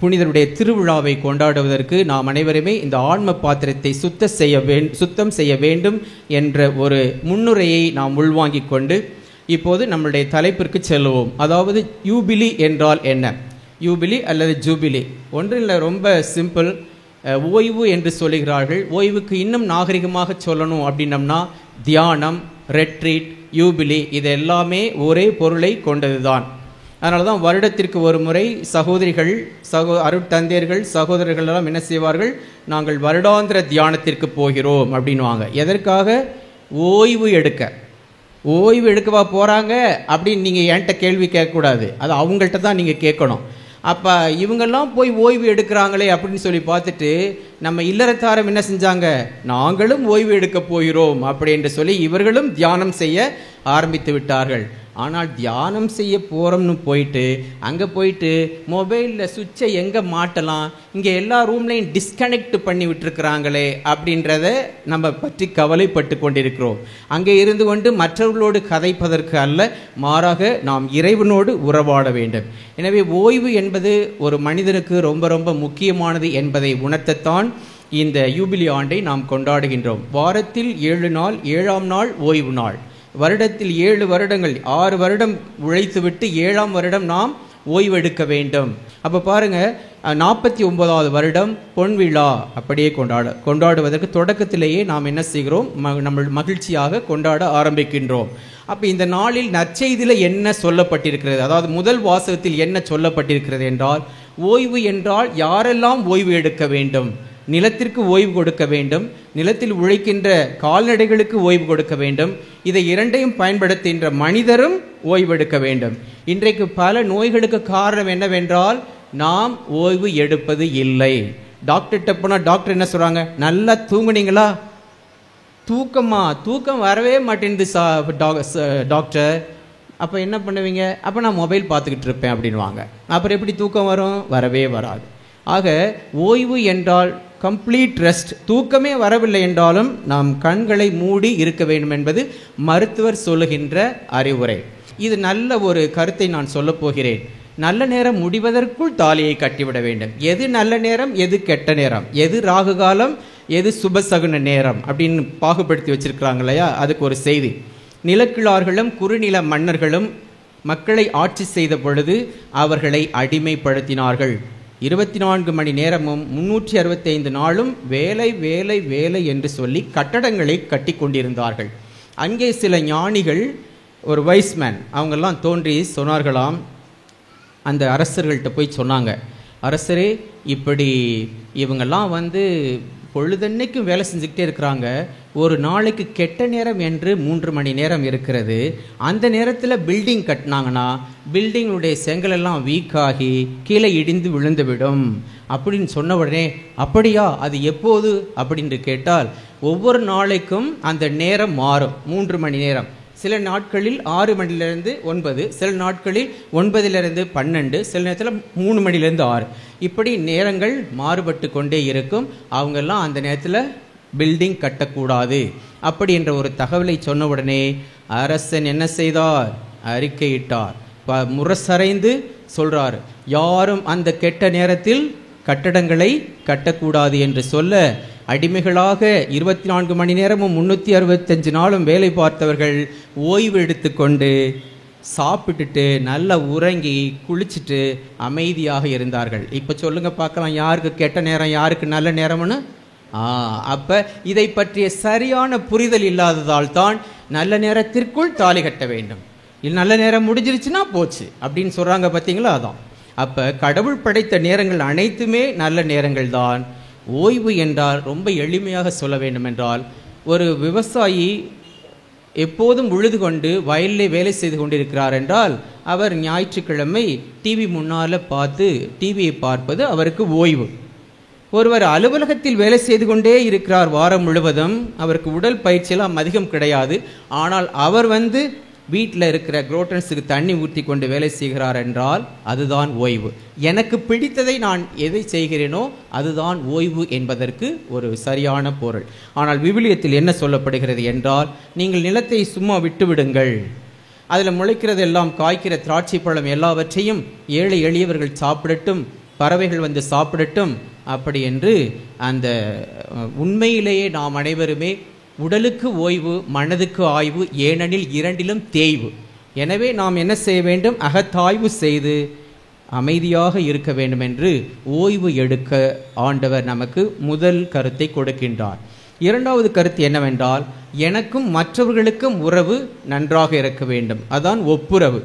புனிதருடைய திருவிழாவை கொண்டாடுவதற்கு நாம் அனைவருமே இந்த ஆன்ம பாத்திரத்தை சுத்தம் செய்ய வேண்டும் என்ற ஒரு முன்னுரையை நாம் உள்வாங்கிக் கொண்டு இப்போது நம்முடைய தலைப்பிற்கு செல்வோம். அதாவது யூபிலி என்றால் என்ன? யூபிலி அல்லது ஜூபிலி. ஒன்றும் இல்லை, ரொம்ப சிம்பிள். ஓய்வு என்று சொல்லுகிறார்கள். ஓய்வுக்கு இன்னும் நாகரிகமாக சொல்லணும் அப்படின்னம்னா தியானம், ரெட்ரீட், யூபிலி இது எல்லாமே ஒரே பொருளை கொண்டது தான். அதனால தான் வருடத்திற்கு ஒரு முறை சகோதரிகள், அருட்தந்தையர்கள், சகோதரர்கள் எல்லாம் என்ன செய்வார்கள், நாங்கள் வருடாந்திர தியானத்திற்கு போகிறோம் அப்படின்வாங்க. எதற்காக? ஓய்வு எடுக்க. ஓய்வு எடுக்கவா போகிறாங்க அப்படின்னு நீங்கள் என்கிட்ட கேள்வி கேட்கக்கூடாது, அது அவங்கள்ட்ட தான் நீங்கள் கேட்கணும். அப்போ இவங்கெல்லாம் போய் ஓய்வு எடுக்கிறாங்களே அப்படின்னு சொல்லி பார்த்துட்டு நம்ம இல்லறத்தாரம் என்ன செஞ்சாங்க, நாங்களும் ஓய்வு எடுக்க போகிறோம் அப்படின்னு சொல்லி இவர்களும் தியானம் செய்ய ஆரம்பித்து விட்டார்கள். ஆனால் தியானம் செய்ய போகிறோம்னு போயிட்டு அங்கே போயிட்டு மொபைலில் சுவிட்சை எங்கே மாட்டலாம், இங்கே எல்லா ரூம்லையும் டிஸ்கனெக்ட் பண்ணி விட்டுருக்குறாங்களே அப்படின்றத நம்ம பற்றி கவலைப்பட்டு கொண்டிருக்கிறோம். அங்கே இருந்து கொண்டு மற்றவர்களோடு கதைப்பதற்கு அல்ல, மாறாக நாம் இறைவனோடு உறவாட வேண்டும். எனவே ஓய்வு என்பது ஒரு மனிதனுக்கு ரொம்ப ரொம்ப முக்கியமானது என்பதை உணர்த்தத்தான் இந்த யூபிலி ஆண்டை நாம் கொண்டாடுகின்றோம். வாரத்தில் 7 நாள், 7ஆம் நாள் ஓய்வு நாள். வருடத்தில் 7 வருடங்கள், 6 வருடம் உழைத்துவிட்டு 7ஆம் வருடம் நாம் ஓய்வெடுக்க வேண்டும். அப்போ பாருங்க, 49வது வருடம் பொன்விழா அப்படியே கொண்டாடுவதற்கு தொடக்கத்திலேயே நாம் என்ன செய்கிறோம், நம்ம மகிழ்ச்சியாக கொண்டாட ஆரம்பிக்கின்றோம். அப்போ இந்த நாளில் நற்செய்தியில் என்ன சொல்லப்பட்டிருக்கிறது, அதாவது முதல் வாசகத்தில் என்ன சொல்லப்பட்டிருக்கிறது என்றால், ஓய்வு என்றால் யாரெல்லாம் ஓய்வு எடுக்க வேண்டும், நிலத்திற்கு ஓய்வு கொடுக்க வேண்டும், நிலத்தில் உழைக்கின்ற கால்நடைகளுக்கு ஓய்வு கொடுக்க வேண்டும், இதை இரண்டையும் பயன்படுத்துகின்ற மனிதரும் ஓய்வெடுக்க வேண்டும். இன்றைக்கு பல நோய்களுக்கு காரணம் என்னவென்றால் நாம் ஓய்வு எடுப்பது இல்லை. டாக்டர்கிட்ட போனால் டாக்டர் என்ன சொல்கிறாங்க, நல்லா தூங்குனீங்களா, தூக்கம் வரவே மாட்டேங்குது டாக்டர். அப்போ என்ன பண்ணுவீங்க, அப்போ நான் மொபைல் பார்த்துக்கிட்டு இருப்பேன் அப்படின்வாங்க. அப்புறம் எப்படி தூக்கம் வரும், வரவே வராது. ஆக ஓய்வு என்றால் கம்ப்ளீட் ரெஸ்ட். தூக்கமே வரவில்லை என்றாலும் நாம் கண்களை மூடி இருக்க வேண்டும் என்பது மருத்துவர் சொல்லுகின்ற அறிவுரை. இது நல்ல ஒரு கருத்தை நான் சொல்ல போகிறேன். நல்ல நேரம் முடிவதற்குள் தாலியை கட்டிவிட வேண்டும். எது நல்ல நேரம், எது கெட்ட நேரம், எது ராகு காலம், எது சுபசகுன நேரம் அப்படின்னு பாகுபடுத்தி வச்சிருக்கிறாங்க இல்லையா, அதுக்கு ஒரு செய்தி. நிலக்கிழார்களும் குறுநில மன்னர்களும் மக்களை ஆட்சி செய்த பொழுது அவர்களை அடிமைப்படுத்தினார்கள். 24 மணி நேரமும் 365 நாளும் வேலை வேலை வேலை என்று சொல்லி கட்டடங்களை கட்டி கொண்டிருந்தார்கள். அங்கே சில ஞானிகள், ஒரு வைஸ்மேன், அவங்கெல்லாம் தோன்றி சொன்னார்களாம், அந்த அரசர்கள்ட்ட போய் சொன்னாங்க, அரசரே இப்படி இவங்கெல்லாம் பொழுதன்னைக்கும் வேலை செஞ்சுக்கிட்டே இருக்கிறாங்க, ஒரு நாளைக்கு கெட்ட நேரம் என்று 3 மணி நேரம் இருக்கிறது, அந்த நேரத்தில் பில்டிங் கட்டினாங்கன்னா பில்டிங்களுடைய செங்கலெல்லாம் வீக்காகி கீழே இடிந்து விழுந்துவிடும் அப்படின்னு சொன்ன உடனே, அப்படியா, அது எப்போது அப்படின்னு கேட்டால், ஒவ்வொரு நாளைக்கும் அந்த நேரம் மாறும். 3 மணி நேரம், சில நாட்களில் 6 மணிலிருந்து 9, சில நாட்களில் 9லிருந்து 12, சில நேரத்தில் 3 மணிலேருந்து 6, இப்படி நேரங்கள் மாறுபட்டு கொண்டே இருக்கும். அவங்கெல்லாம் அந்த நேரத்தில் பில்டிங் கட்டக்கூடாது அப்படி என்ற ஒரு தகவலை சொன்ன உடனே அரசன் என்ன செய்தார், அறிக்கையிட்டார், முரசறைந்து சொல்றார், யாரும் அந்த கெட்ட நேரத்தில் கட்டடங்களை கட்டக்கூடாது என்று சொல்ல, அடிமைகளாக 24 மணி நேரமும் 365 நாளும் வேலை பார்த்தவர்கள் ஓய்வு எடுத்துக்கொண்டு சாப்பிட்டுட்டு நல்லா உறங்கி குளிச்சுட்டு அமைதியாக இருந்தார்கள். இப்போ சொல்லுங்க பார்க்கலாம், யாருக்கு கெட்ட நேரம், யாருக்கு நல்ல நேரம்னு. அப்ப இதை பற்றிய சரியான புரிதல் இல்லாததால் தான் நல்ல நேரத்திற்குள் தாலி கட்ட வேண்டும், நல்ல நேரம் முடிஞ்சிருச்சுன்னா போச்சு அப்படின்னு சொல்றாங்க பார்த்தீங்களா. அதான் அப்ப கடவுள் படைத்த நேரங்கள் அனைத்துமே நல்ல நேரங்கள் தான். ஓய்வு என்றால் ரொம்ப எளிமையாக சொல்ல வேண்டும் என்றால், ஒரு விவசாயி எப்போதும் உழுது கொண்டு வயலிலே வேலை செய்து கொண்டிருக்கிறார் என்றால், அவர் ஞாயிற்றுக்கிழமை டிவி முன்னால் டிவியை பார்ப்பது அவருக்கு ஓய்வு. ஒருவர் அலுவலகத்தில் வேலை செய்து கொண்டே இருக்கிறார் வாரம் முழுவதும், அவருக்கு உடல் பயிற்சியெல்லாம் அதிகம் கிடையாது, ஆனால் அவர் வீட்டில் இருக்கிற குரோட்டன்ஸுக்கு தண்ணி ஊற்றி கொண்டு வேலை செய்கிறார் என்றால் அதுதான் ஓய்வு. எனக்கு பிடித்ததை நான் எதை செய்கிறேனோ அதுதான் ஓய்வு என்பதற்கு ஒரு சரியான பொருள். ஆனால் விவிலியத்தில் என்ன சொல்லப்படுகிறது என்றால், நீங்கள் நிலத்தை சும்மா விட்டுவிடுங்கள், அதில் முளைக்கிறது எல்லாம் காய்க்கிற திராட்சை பழம் எல்லாவற்றையும் ஏழை எளியவர்கள் சாப்பிடட்டும், பறவைகள் சாப்பிடட்டும் அப்படி என்று அந்த உண்மையிலேயே நாம் அனைவருமே உடலுக்கு ஓய்வு, மனதுக்கு ஆய்வு, ஏனெனில் இரண்டிலும் தேய்வு. எனவே நாம் என்ன செய்ய வேண்டும், அகத்தாய்வு செய்து அமைதியாக இருக்க வேண்டும் என்று ஓய்வு எடுக்க ஆண்டவர் நமக்கு முதல் கருத்தை கொடுக்கின்றார். இரண்டாவது கருத்து என்னவென்றால், எனக்கும் மற்றவர்களுக்கும் உறவு நன்றாக இருக்க வேண்டும். அதான் ஒப்புரவு.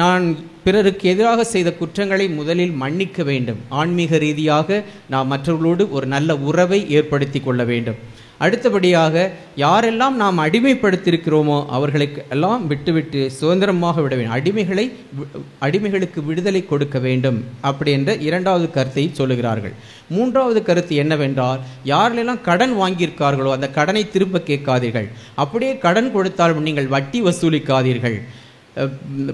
நான் பிறருக்கு எதிராக செய்த குற்றங்களை முதலில் மன்னிக்க வேண்டும். ஆன்மீக ரீதியாக நாம் மற்றவர்களோடு ஒரு நல்ல உறவை ஏற்படுத்தி கொள்ள வேண்டும். அடுத்தபடியாக யாரெல்லாம் நாம் அடிமைப்படுத்தியிருக்கிறோமோ அவர்களுக்கு எல்லாம் விட்டுவிட்டு சுதந்திரமாக விட வேண்டும். அடிமைகளுக்கு விடுதலை கொடுக்க வேண்டும் அப்படி என்ற இரண்டாவது கருத்தை சொல்லுகிறார்கள். மூன்றாவது கருத்து என்னவென்றால், யாரெல்லாம் கடன் வாங்கியிருக்கார்களோ அந்த கடனை திரும்ப கேட்காதீர்கள். அப்படியே கடன் கொடுத்தாலும் நீங்கள் வட்டி வசூலிக்காதீர்கள்.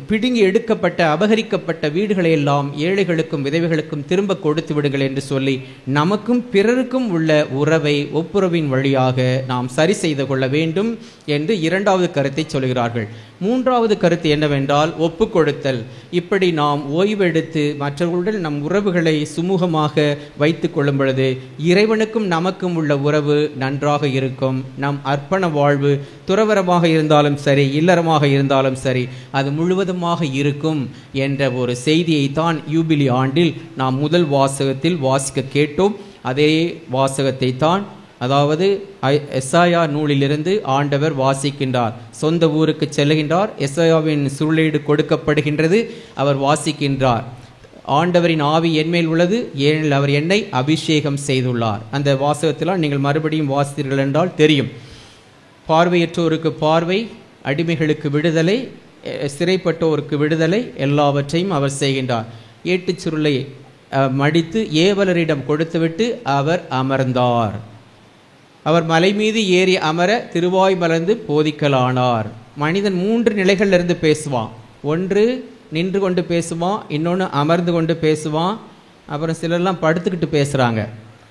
பிடுங்கி எடுக்கப்பட்ட அபகரிக்கப்பட்ட வீடுகளை எல்லாம் ஏழைகளுக்கும் விதவைகளுக்கும் திரும்ப கொடுத்து விடுங்கள் என்று சொல்லி நமக்கும் பிறருக்கும் உள்ள உறவை ஒப்புரவின் வழியாக நாம் சரி செய்து கொள்ள வேண்டும் என்று இரண்டாவது கருத்தை சொல்கிறார்கள். மூன்றாவது கருத்து என்னவென்றால், ஒப்பு கொடுத்தல். இப்படி நாம் ஓய்வெடுத்து மற்றவர்களுடன் நம் உறவுகளை சுமூகமாக வைத்து கொள்ளும் பொழுது இறைவனுக்கும் நமக்கும் உள்ள உறவு நன்றாக இருக்கும். நம் அர்ப்பண வாழ்வு துறவரமாக இருந்தாலும் சரி, இல்லறமாக இருந்தாலும் சரி, அது முழுவதுமாக இருக்கும் என்ற ஒரு செய்தியை தான் யூபிலி ஆண்டில் நாம் முதல் வாசகத்தில் வாசிக்க கேட்டோம். அதே வாசகத்தை தான், அதாவது எசாயா நூலிலிருந்து ஆண்டவர் வாசிக்கின்றார். சொந்த ஊருக்கு செல்லுகின்றார். எசாயாவின் சுருளேடு கொடுக்கப்படுகின்றது. அவர் வாசிக்கின்றார், ஆண்டவரின் ஆவி என்மேல் உள்ளது, ஏனெனில் அவர் என்னை அபிஷேகம் செய்துள்ளார். அந்த வாசகத்தில் நீங்கள் மறுபடியும் வாசித்தீர்கள் என்றால் தெரியும். பார்வையற்றோருக்கு பார்வை, அடிமைகளுக்கு விடுதலை, சிறைப்பட்டோருக்கு விடுதலை, எல்லாவற்றையும் அவர் செய்கின்றார். ஏட்டுச் சுருளை மடித்து ஏவலரிடம் கொடுத்துவிட்டு அவர் அமர்ந்தார். அவர் மலை மீது ஏறி அமர திருவாய் மலர்ந்து போதிக்கலானார். மனிதன் 3 நிலைகளிலிருந்து பேசுவான். ஒன்று நின்று கொண்டு பேசுவான், இன்னொன்று அமர்ந்து கொண்டு பேசுவான், அப்புறம் சிலர்லாம் படுத்துக்கிட்டு பேசுகிறாங்க.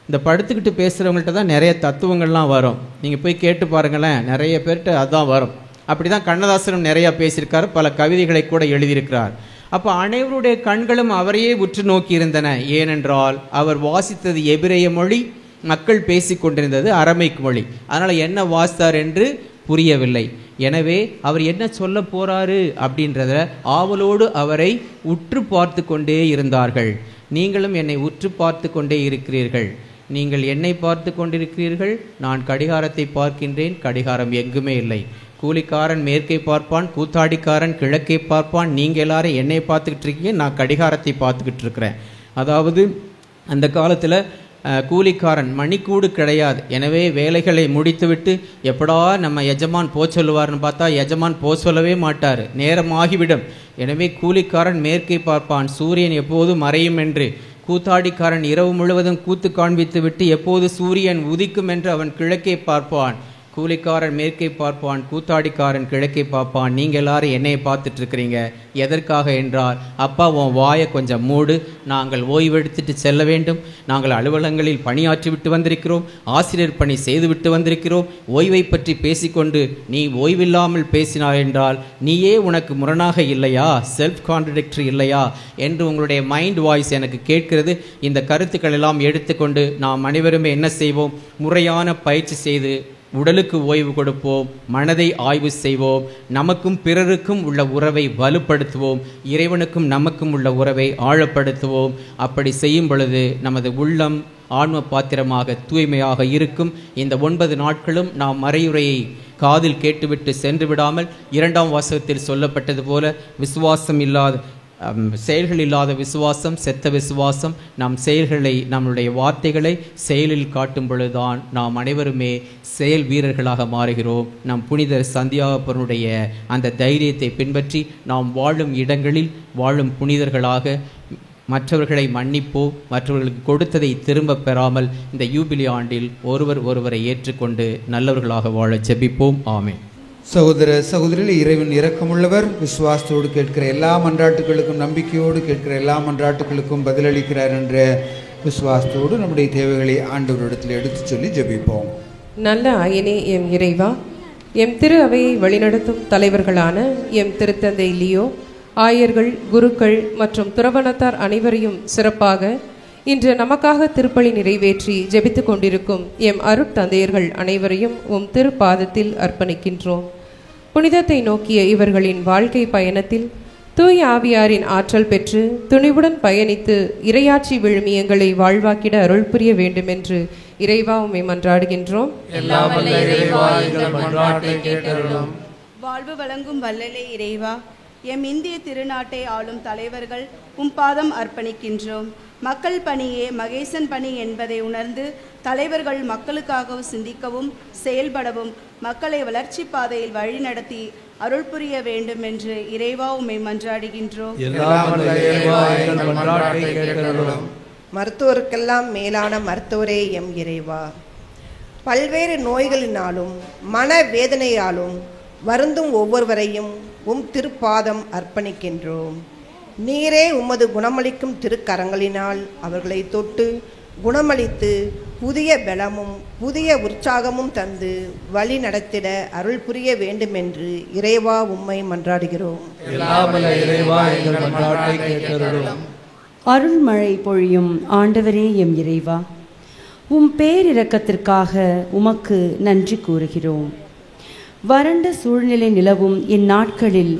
இந்த படுத்துக்கிட்டு பேசுகிறவங்கள்ட்ட தான் நிறைய தத்துவங்கள்லாம் வரும். நீங்கள் போய் கேட்டு பாருங்களேன், நிறைய பேர்கிட்ட அதுதான் வரும். அப்படி தான் கண்ணதாசனும் நிறையா பேசியிருக்கார், பல கவிதைகளை கூட எழுதியிருக்கிறார். அப்போ அனைவருடைய கண்களும் அவரையே உற்று நோக்கி இருந்தன. ஏனென்றால் அவர் வாசித்தது எபிரேய மொழி, மக்கள் பேசி கொண்டிருந்தது அரமைக் மொழி. அதனால் என்ன வாசித்தார் என்று புரியவில்லை. எனவே அவர் என்ன சொல்ல போறாரு அப்படின்றத ஆவலோடு அவரை உற்று பார்த்து கொண்டே இருந்தார்கள். நீங்களும் என்னை உற்று பார்த்து கொண்டே இருக்கிறீர்கள். நீங்கள் என்னை பார்த்து கொண்டிருக்கிறீர்கள், நான் கடிகாரத்தை பார்க்கின்றேன், கடிகாரம் எங்குமே இல்லை. கூலிக்காரன் மேற்கை பார்ப்பான், கூத்தாடிக்காரன் கிழக்கை பார்ப்பான். நீங்கள் எல்லாரும் என்னை பார்த்துக்கிட்டு இருக்கீங்க, நான் கடிகாரத்தை பார்த்துக்கிட்டு இருக்கிறேன். அதாவது அந்த காலத்தில் கூலிக்காரன் மணிக்கூடு கிடையாது. எனவே வேலைகளை முடித்துவிட்டு எப்படா நம்ம எஜமான் போ சொல்லுவார்னு பார்த்தா எஜமான் போ சொல்லவே மாட்டார், நேரம் ஆகிவிடும். எனவே கூலிக்காரன் மேற்கை பார்ப்பான், சூரியன் எப்போது மறையும் என்று. கூத்தாடிக்காரன் இரவு முழுவதும் கூத்து காண்பித்து விட்டு எப்போது சூரியன் உதிக்கும் என்று அவன் கிழக்கே பார்ப்பான். கூலிக்காரன் மேற்கை பார்ப்பான், கூத்தாடிக்காரன் கிழக்கை பார்ப்பான். நீங்கள் எல்லாரும் என்னையை பார்த்துட்டு இருக்கிறீங்க. எதற்காக என்றால், அப்பா உன் வாயை கொஞ்சம் மூடு, நாங்கள் ஓய்வெடுத்துட்டு செல்ல வேண்டும். நாங்கள் அலுவலகங்களில் பணியாற்றி விட்டு வந்திருக்கிறோம், ஆசிரியர் பணி செய்துவிட்டு வந்திருக்கிறோம். ஓய்வை பற்றி பேசிக்கொண்டு நீ ஓய்வில்லாமல் பேசினாய் என்றால் நீயே உனக்கு முரணாக இல்லையா, செல்ஃப் கான்ட்ரடிக்டரி இல்லையா என்று உங்களுடைய மைண்ட் வாய்ஸ் எனக்கு கேட்கிறது. இந்த கருத்துக்கள் எல்லாம் எடுத்துக்கொண்டு நாம் அனைவருமே என்ன செய்வோம், முறையான பயிற்சி செய்து உடலுக்கு ஓய்வு கொடுப்போம், மனதை ஆய்வு செய்வோம், நமக்கும் பிறருக்கும் உள்ள உறவை வலுப்படுத்துவோம், இறைவனுக்கும் நமக்கும் உள்ள உறவை ஆழப்படுத்துவோம். அப்படி செய்யும் பொழுது நமது உள்ளம் ஆன்ம பாத்திரமாக தூய்மையாக இருக்கும். இந்த 9 நாட்களும் நாம் மறையுரையை காதில் கேட்டுவிட்டு சென்று விடாமல், 2ஆம் வாசகத்தில் சொல்லப்பட்டது போல விசுவாசம் இல்லாத செயல்கள் இல்லாத விசுவாசம் செத்த விசுவாசம். நம் செயல்களை, நம்முடைய வார்த்தைகளை செயலில் காட்டும் பொழுதுதான் நாம் அனைவருமே செயல் வீரர்களாக மாறுகிறோம். நம் புனிதர் சந்தியாகப்பனுடைய அந்த தைரியத்தை பின்பற்றி நாம் வாழும் இடங்களில் வாழும் புனிதர்களாக மற்றவர்களை மன்னிப்போம், மற்றவர்களுக்கு கொடுத்ததை திரும்ப பெறாமல் இந்த யூபிலி ஆண்டில் ஒருவரை ஏற்றுக்கொண்டு நல்லவர்களாக வாழ ஜெபிப்போம். ஆமென். சகோதர சகோதரிகள், இறைவன் இரக்கமுள்ளவர். விசுவாசத்தோடு கேட்கிற எல்லா மன்றாட்டுகளுக்கும், நம்பிக்கையோடு கேட்கிற எல்லா மன்றாட்டுகளுக்கும் பதிலளிக்கிறார் என்ற விசுவாசத்தோடு நம்முடைய தேவைகளை ஆண்டவரிடத்தில் எடுத்துச் சொல்லி ஜெபிப்போம். நல்ல ஆயனே எம் இறைவா, எம் திரு அவையை வழிநடத்தும் தலைவர்களான எம் திருத்தந்தை லியோ, ஆயர்கள், குருக்கள் மற்றும் துறவனத்தார் அனைவரையும் சிறப்பாக இன்று நமக்காக திருப்பலி நிறைவேற்றி ஜெபித்து கொண்டிருக்கும் எம் அருட்தந்தையர்கள் அனைவரையும் உம் திருப்பாதத்தில் அர்ப்பணிக்கின்றோம். புனிதத்தை நோக்கிய இவர்களின் வாழ்க்கை பயணத்தில் தூய ஆவியாரின் ஆற்றல் பெற்று துணிவுடன் பயணித்து இறையாட்சி விழுமியங்களை வாழ்வாக்கிட அருள் புரிய வேண்டுமென்று இறைவா உம்மை மன்றாடுகின்றோம். வாழ்வு வழங்கும் வல்லலே இறைவா, எம் இந்திய திருநாட்டை ஆளும் தலைவர்கள் உம் பாதம் அர்ப்பணிக்கின்றோம். மக்கள் பணியே மகேசன் பணி என்பதை உணர்ந்து தலைவர்கள் மக்களுக்காகவும் சிந்திக்கவும் செயல்படவும் மக்களை வளர்ச்சி பாதையில் வழிநடத்தி அருள் புரிய வேண்டும் என்று இறைவா உம்மை மன்றாடுகின்றோம். மருத்துவருக்கெல்லாம் மேலான மருத்துவரே எம் இறைவா, பல்வேறு நோய்களினாலும் மனவேதனையாலும் வருந்தும் ஒவ்வொருவரையும் உம் திருப்பாதம் அர்ப்பணிக்கின்றோம். நீரே உமது குணமளிக்கும் திருக்கரங்களினால் அவர்களை தொட்டு குணமளித்து புதிய பலமும் புதிய உற்சாகமும் தந்து வழி நடத்திட அருள் புரிய வேண்டுமென்று இறைவா உம்மை மன்றாடுகிறோம். அருள்மழை பொழியும் ஆண்டவரே எம் இறைவா, உம் பேரிரக்கத்திற்காக உமக்கு நன்றி கூறுகிறோம். வறண்ட சூழ்நிலை நிலவும் இந்நாட்களில்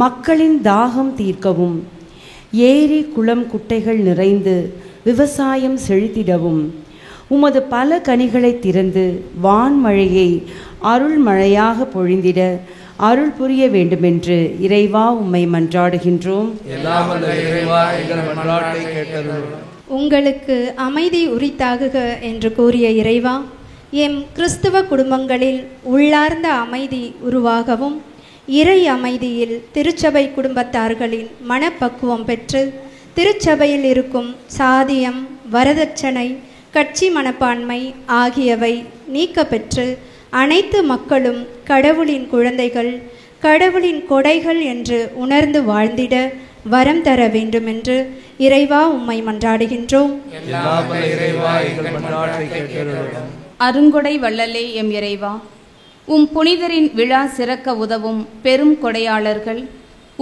மக்களின் தாகம் தீர்க்கவும் ஏரி குளம் குட்டைகள் நிறைந்து விவசாயம் செழித்திடவும் உமது பல கனிகளை திறந்து வான்மழையை அருள்மழையாக பொழிந்திட அருள் புரிய வேண்டுமென்று இறைவா உம்மை மன்றாடுகின்றோம். உங்களுக்கு அமைதி உரித்தாகுக என்று கூறிய இறைவா, எம் கிறிஸ்துவ குடும்பங்களில் உள்ளார்ந்த அமைதி உருவாகவும் இறை அமைதியில் திருச்சபை குடும்பத்தார்களின் மனப்பக்குவம் பெற்று திருச்சபையில் இருக்கும் சாதியம், வரதட்சணை, கட்சி மனப்பான்மை ஆகியவை நீக்க பெற்று அனைத்து மக்களும் கடவுளின் குழந்தைகள், கடவுளின் கொடைகள் என்று உணர்ந்து வாழ்ந்திட வரம் தர வேண்டுமென்று இறைவா உம்மை மன்றாடுகின்றோம். அருங்கொடை வள்ளலே எம் இறைவா, உம் புனிதரின் விழா சிறக்க உதவும் பெரும் கொடையாளர்கள்,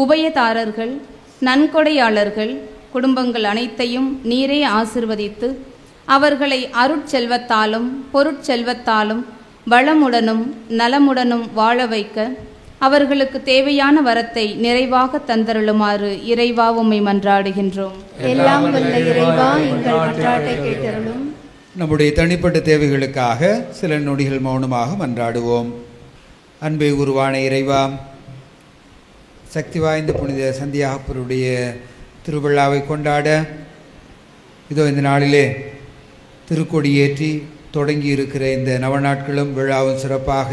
உபயதாரர்கள், நன்கொடையாளர்கள் குடும்பங்கள் அனைத்தையும் நீரே ஆசிர்வதித்து அவர்களை அருட்செல்வத்தாலும் பொருட்செல்வத்தாலும் வளமுடனும் நலமுடனும் வாழ வைக்க அவர்களுக்கு தேவையான வரத்தை நிறைவாக தந்தருளுமாறு இறைவா உம்மை மன்றாடுகின்றோம். எல்லாம் வல்ல இறைவா, எங்கள் மன்றாட்டை கேட்டருளும். நம்முடைய தனிப்பட்ட தேவைகளுக்காக சில நொடிகள் மௌனமாக மன்றாடுவோம். அன்பை உருவான இறைவா, சக்தி வாய்ந்த புனித சந்தியாகப்பருடைய திருவிழாவை கொண்டாட இதோ இந்த நாளிலே திருக்கொடியேற்றி தொடங்கி இருக்கிற இந்த நவநாட்களும் விழாவும் சிறப்பாக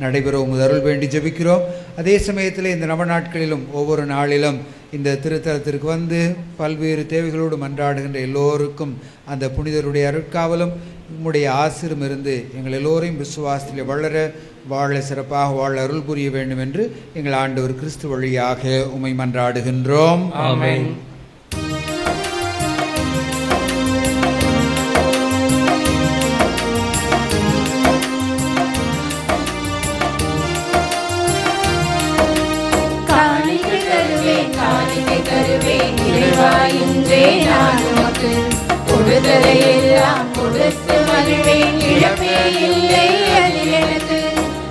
நடைபெற உமது அருள் வேண்டி ஜெபிக்கிறோம். அதே சமயத்தில் இந்த நவநாட்களிலும் ஒவ்வொரு நாளிலும் இந்த திருத்தலத்திற்கு வந்து பல்வேறு தேவைகளோடு மன்றாடுகின்ற எல்லோருக்கும் அந்த புனிதருடைய அருட்காவலும் உம்முடைய ஆசிரும் இருந்து எங்கள் எல்லோரையும் விசுவாசத்தில் வாழ சிறப்பாக வாழ அருள் புரிய வேண்டும் என்று எங்கள் ஆண்டவர் கிறிஸ்து வழியாக உம்மை மன்றாடுகின்றோம். ஆமென். கொடுத்ததையெல்லாம் கொடுத்து மகிழ்வேன், இழப்பே இல்லை அதில் எனக்கு.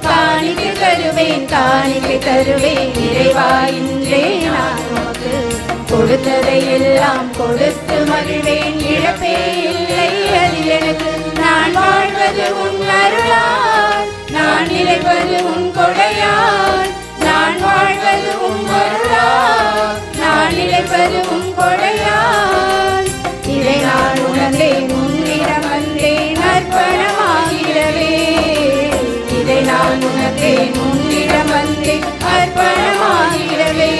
காணிக்கை தருவேன், காணிக்கை தருவேன் இறைவா, இன்றே நான் உமக்கு. கொடுத்ததையெல்லாம் கொடுத்து மகிழ்வேன், இழப்பே இல்லை அதில் எனக்கு. நான் வாழ்வது உன் அருளால், நான் நிலைப்பது உன் கொடையால். நான் வாழ்வது உன் அருளால், நான் நிலைப்பது உன் கொடையால். இதை நான் உணர்ந்தேன், உன்னிடம் வந்தேன் அர்ப்பணமாகிறவே. இதை நான் உணர்ந்தேன், உன்னிடம் வந்தேன் அர்ப்பணமாகிறவே.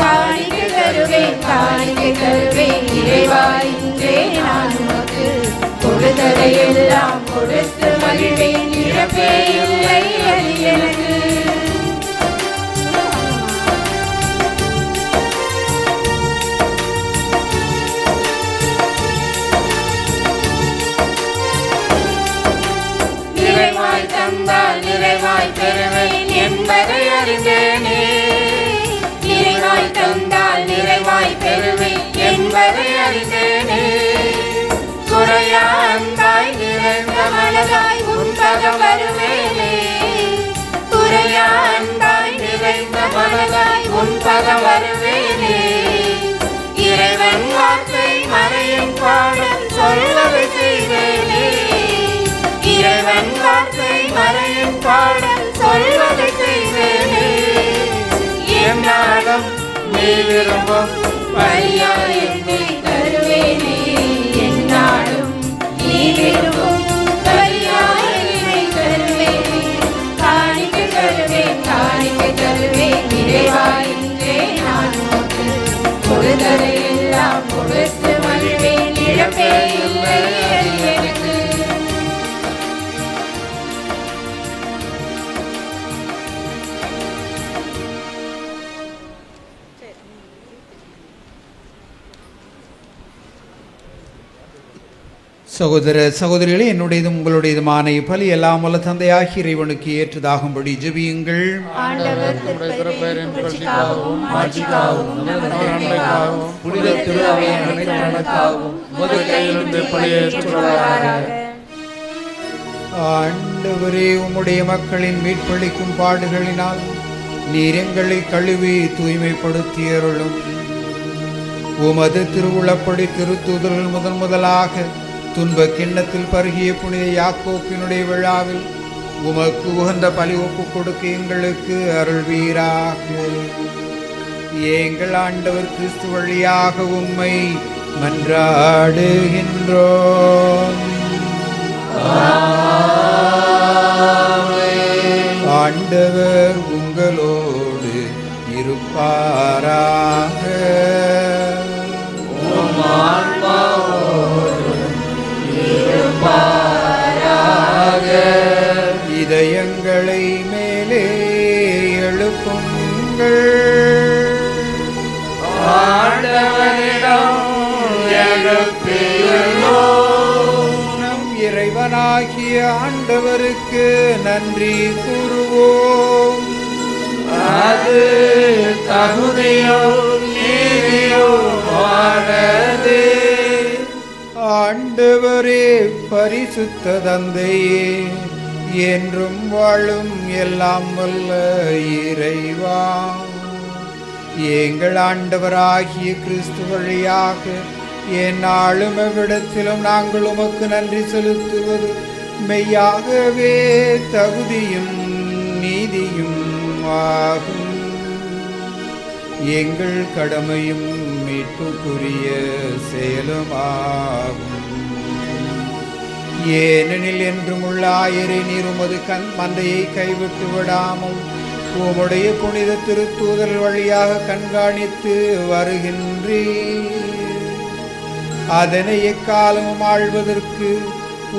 காணிக்கை தருவேன், காணிக்கை தருவேன் இறைவா, இன்றே நான் உனக்கு. கொடுத்ததையெல்லாம் கொடுத்து மகிழ்வேன், இழப்பே இல்லை அதில் எனக்கு. நிறைவாய் தந்தால் நிறைவாய் பெறுவேன் என்பதை அறிந்தேனே. நிறைவாய் தந்தால் நிறைவாய் பெறுவேன் என்பதை அறிந்தேனே. குறையா அன்பாய் நிறைந்த மனதாய் உன்பகம் வருவேனே. குறையா அன்பாய் நிறைந்த மன எனதாய் உன் பதம் வருவேனே. இறைவன் வார்த்தை மறையின் பாடம் சொல்வதை செய்வேனே. இறைவன் வார்த்தை மறையின் பாடம் சொல்வதை செய்வேனே. என்னாலும் நீ விரும்பும் பலியாய் என்னை தருவேனே. என்னாலும் நீ விரும்பும் பலியாய் என்னை தருவேனே. காணிக்கை தருவேன், காணிக்கை தருவேன் இறைவா என்றே நான் உனக்கு கொடுத்ததை எல்லாம் கொடுத்து மகிழ்வேன். இழப்பே இல்லை எனக்கு. சகோதர சகோதரிகளே, என்னுடையதும் உங்களுடையதுமான இப்பலி எல்லாம் வல்ல தந்தையாகிய இறைவனுக்கு ஏற்றதாகும்படி ஜெபியுங்கள். ஆண்டவரே, உம்முடைய மக்களின் மீட்பளிக்கும் பாடுகளினால் நீர் எங்களை கழுவி தூய்மைப்படுத்தியருளும். உமது திருவுளப்படி திருத்தூதர்கள் முதலாக துன்ப கிண்ணத்தில் பருகிய புனித யாக்கோப்பினுடைய விழாவில் உமக்கு உகந்த பலி ஒப்பு கொடுக்க எங்களுக்கு அருள்வீராக. எங்கள் ஆண்டவர் கிறிஸ்து வழியாக உம்மை மன்றாடுகின்றோம். ஆண்டவர் உங்களோடு இருப்பாராக. இதயங்களை மேலே எழுப்புங்கள். நம் இறைவனாகிய ஆண்டவருக்கு நன்றி கூறுவோம். அது தகுதியும் நீதியுமானதே. ஆண்டவரே, பரிசுத்த தந்தையே, என்றும் வாழும் எல்லாம் வல்ல இறைவா, எங்கள் ஆண்டவராகிய கிறிஸ்து வழியாக எந்நாளும் எவ்விடத்திலும் நாங்கள் உமக்கு நன்றி செலுத்துவது மெய்யாகவே தகுதியும் நீதியும் ஆகும். எங்கள் கடமையும் மீட்புக்குரிய செயலுமாகும். ஏனெனில் என்றும் உள்ள ஆயரை நீர் உமது மந்தையை கைவிட்டு விடாமல் உம்முடைய புனித திருத்தூதர் வழியாக கண்காணித்து வருகின்றீர். அதனை எக்காலமும் ஆழ்வதற்கு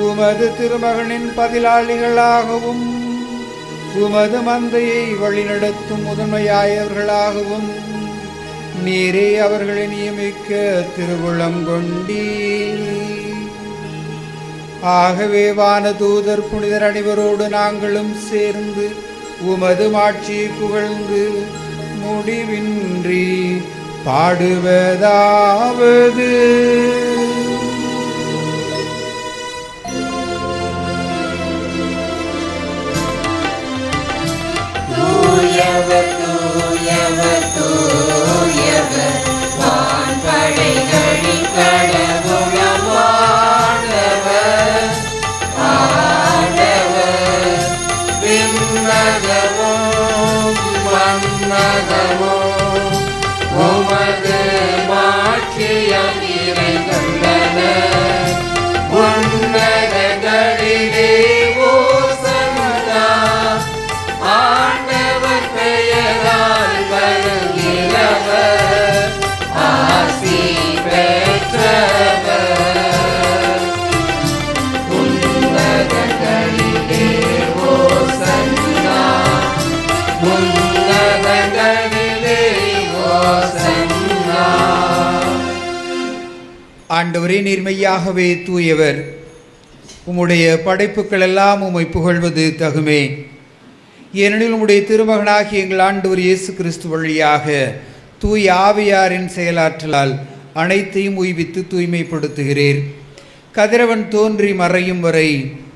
உமது திருமகனின் பதிலாளிகளாகவும் உமது மந்தையை வழிநடத்தும் முதன்மையாயவர்களாகவும் நீரே அவர்களை நியமிக்க திருவுளம் கொண்டீர். ஆகவே வானதூதர் புனிதர் அனைவரோடு நாங்களும் சேர்ந்து உமது மாட்சியை புகழ்ந்து முடிவின்றி பாடுவதாவது. தூயவர் தூயவர் தூயவர் வான்படைகளின் கடவுளமானவர். ஆண்டவர் விண்ணகமும் மண்ணகமும் உமது மாட்சியால் நிறைந்துள்ளன. உன்னதங்களிலே ஓசன்னா. ஆண்டவர் பெயரால் வருகிறவர் ஆசி பெற்றவர். உன்னதங்களிலே ஓசன்னா. உன்னதங்களிலே ஓசன்னா. ஆண்டவரே, நீர்மையாகவே தூயவர். உம்முடைய படைப்புகள் எல்லாம் உம்மை புகழ்வது தகுமே. ஏனெனில் உம்முடைய திருமகனாகிய எங்கள் ஆண்டவர் இயேசு கிறிஸ்து வழியாக தூய ஆவியாரின் செயலாற்றலால் அனைத்தையும் உய்வித்து தூய்மைப்படுத்துகிறீர். கதிரவன் தோன்றி மறையும் வரை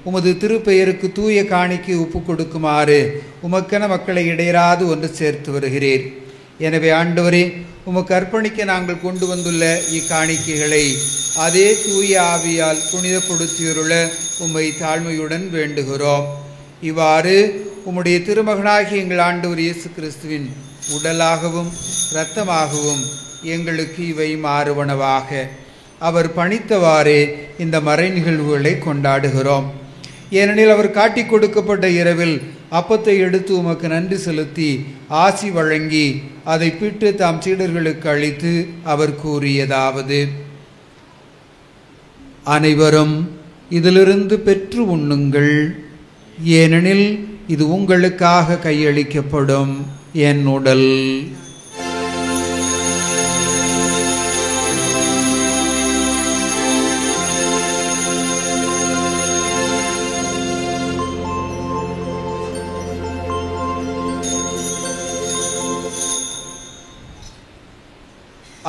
உமது திருப்பெயருக்கு தூய காணிக்கை ஒப்பு கொடுக்குமாறு உமக்கென மக்களை இடையராது ஒன்று சேர்த்து வருகிறீர். எனவே ஆண்டவரே, உமக்கு அர்ப்பணிக்க நாங்கள் கொண்டு வந்துள்ள இக்காணிக்கைகளை அதே தூய ஆவியால் புனிதப்படுத்தியுள்ள உம்மை தாழ்மையுடன் வேண்டுகிறோம். இவ்வாறு உம்முடைய திருமகனாகிய எங்கள் ஆண்டவர் இயேசு கிறிஸ்துவின் உடலாகவும் இரத்தமாகவும் எங்களுக்கு இவை மாறுவனவாக. அவர் பணித்தவாறே இந்த மறை நிகழ்வுகளை கொண்டாடுகிறோம். ஏனெனில் அவர் காட்டிக் கொடுக்கப்பட்ட இரவில் அப்பத்தை எடுத்து உமக்கு நன்றி செலுத்தி ஆசி வழங்கி அதை பிட்டு தாம் சீடர்களுக்கு அளித்து அவர் கூறியதாவது: அனைவரும் இதிலிருந்து பெற்று உண்ணுங்கள், ஏனெனில் இது உங்களுக்காக கையளிக்கப்படும் என் உடல்.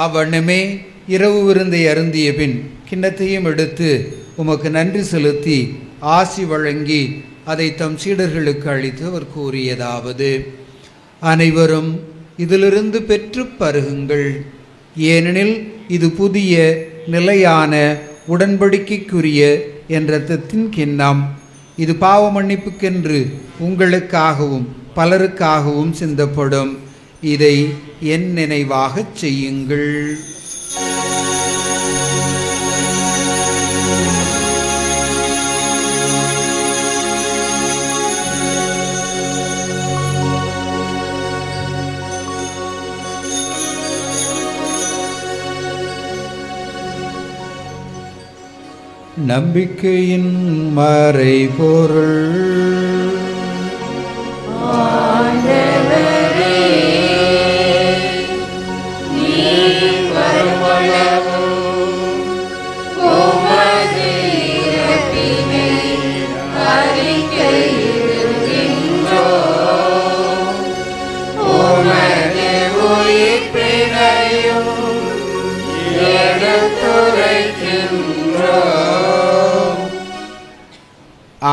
அவ்வண்ணமே இரவு விருந்தை அருந்திய பின் கிண்ணத்தையும் எடுத்து உமக்கு நன்றி செலுத்தி ஆசி வழங்கி அதை தம் சீடர்களுக்கு அளித்து அவர் கூறியதாவது: அனைவரும் இதிலிருந்து பெற்று பருகுங்கள், ஏனெனில் இது புதிய நிலையான உடன்படிக்கைக்குரிய என் இரத்தத்தின் கிண்ணம். இது பாவ மன்னிப்புக்கென்று உங்களுக்காகவும் பலருக்காகவும் சிந்தப்படும். இதை என் நினைவாகச் செய்யுங்கள். நம்பிக்கையின் மறைபொருள்.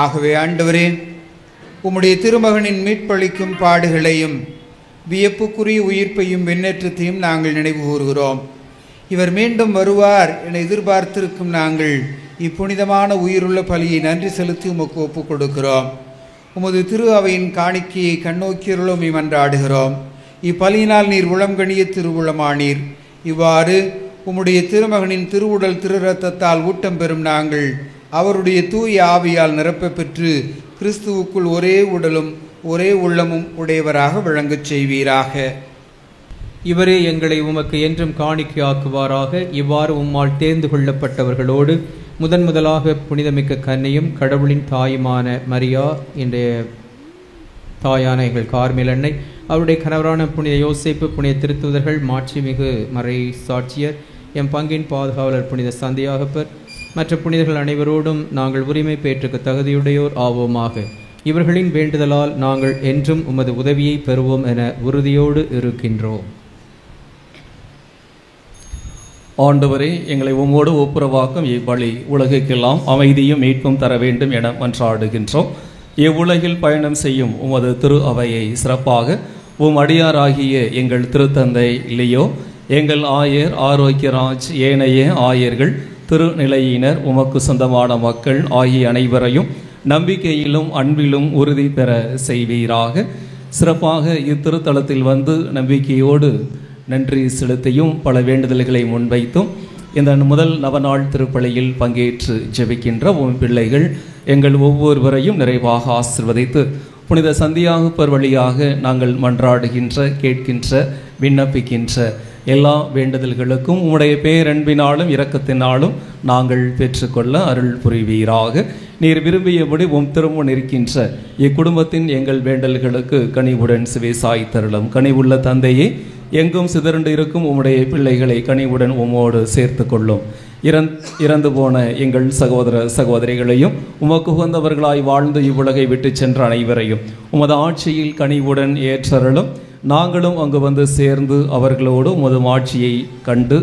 ஆகவே ஆண்டவரே, உம்முடைய திருமகனின் மீட்பளிக்கும் பாடுகளையும் வியப்புக்குரிய உயிர்ப்பையும் விண்ணேற்றத்தையும் நாங்கள் நினைவு கூறுகிறோம். இவர் மீண்டும் வருவார் என எதிர்பார்த்திருக்கும் நாங்கள் இப்புனிதமான உயிருள்ள பலியை நன்றி செலுத்தி உமக்கு ஒப்புக் கொடுக்கிறோம். உமது திரு அவையின் காணிக்கையை கண்ணோக்கியருளும் மன்றாடுகிறோம். இப்பலியினால் நீர் உளம்கணிய திருவுளமானீர். இவ்வாறு உம்முடைய திருமகனின் திருவுடல் திரு இரத்தத்தால் ஊட்டம் பெறும் நாங்கள் அவருடைய தூய ஆவியால் நிரப்ப பெற்று கிறிஸ்துவுக்குள் ஒரே உடலும் ஒரே உள்ளமும் உடையவராக விளங்கச் செய்வீராக. இவரே எங்களை உமக்கு என்றும் காணிக்கையாக்குவாராக. இவ்வாறு உம்மால் தேர்ந்து கொள்ளப்பட்டவர்களோடு முதலாக புனிதமிக்க கன்னியும் கடவுளின் தாயுமான மரியா, இன்றைய தாயான எங்கள் கார்மேல் அன்னை, அவருடைய கணவரான புனித யோசேப்பு, புனித திருத்தூதர்கள், மாட்சிமிகு மறை சாட்சியர், எம் பங்கின் பாதுகாவலர் புனித சந்தியாகப்பர், மற்ற புனிதர்கள் அனைவரோடும் நாங்கள் உரிமை பேற்றுக்கு தகுதியுடையோர் ஆவோமாக. இவர்களின் வேண்டுதலால் நாங்கள் என்றும் உமது உதவியை பெறுவோம் என உறுதியோடு இருக்கின்றோம். ஆண்டவரே, எங்களை உம்மோடு ஒப்புரவாக்கும் இவ்வழி உலகுக்கெல்லாம் அமைதியும் மீட்பும் தர வேண்டும் என மன்றாடுகின்றோம். இவ்வுலகில் பயணம் செய்யும் உமது திரு அவையை சிறப்பாக அடியாராகிய எங்கள் திருத்தந்தை லியோ, எங்கள் ஆயர் ஆரோக்கியராஜ், ஏனைய ஆயர்கள், திருநிலையினர், உமக்கு சொந்தமான மக்கள் ஆகிய அனைவரையும் நம்பிக்கையிலும் அன்பிலும் உறுதி பெற செய்வீராக. சிறப்பாக இத்திருத்தலத்தில் வந்து நம்பிக்கையோடு நன்றி செலுத்தியும் பல வேண்டுதல்களை முன்வைத்தும் இந்த முதல் நவநாள் திருப்பலியில் பங்கேற்று ஜெபிக்கின்ற உம் பிள்ளைகள் எங்கள் ஒவ்வொருவரையும் நிறைவாக ஆசிர்வதித்து புனித சந்தியாகப்பர் வழியாக நாங்கள் மன்றாடுகின்ற, கேட்கின்ற, விண்ணப்பிக்கின்ற எல்லா வேண்டுதல்களுக்கும் உம்முடைய பேரன்பினாலும் இரக்கத்தினாலும் நாங்கள் பெற்றுக்கொள்ள அருள் புரிவீராக. நீர் விரும்பியபடி உம் திருமுன் இருக்கின்ற இக்குடும்பத்தின் எங்கள் வேண்டல்களுக்கு கனிவுடன் செவிசாய் தருளும். கனிவுள்ள தந்தையே, எங்கும் சிதறண்டு இருக்கும் உம்முடைய பிள்ளைகளை கனிவுடன் உம்மோடு சேர்த்து கொள்ளும். இறந்து போன எங்கள் சகோதர சகோதரிகளையும் உமக்கு உகந்தவர்களாய் வாழ்ந்து இவ்வுலகை விட்டு சென்ற அனைவரையும் உமது ஆட்சியில் கனிவுடன் ஏற்றருளும். நாங்களும் அங்கு வந்து சேர்ந்து அவர்களோடு உமது ஆட்சியை கண்டு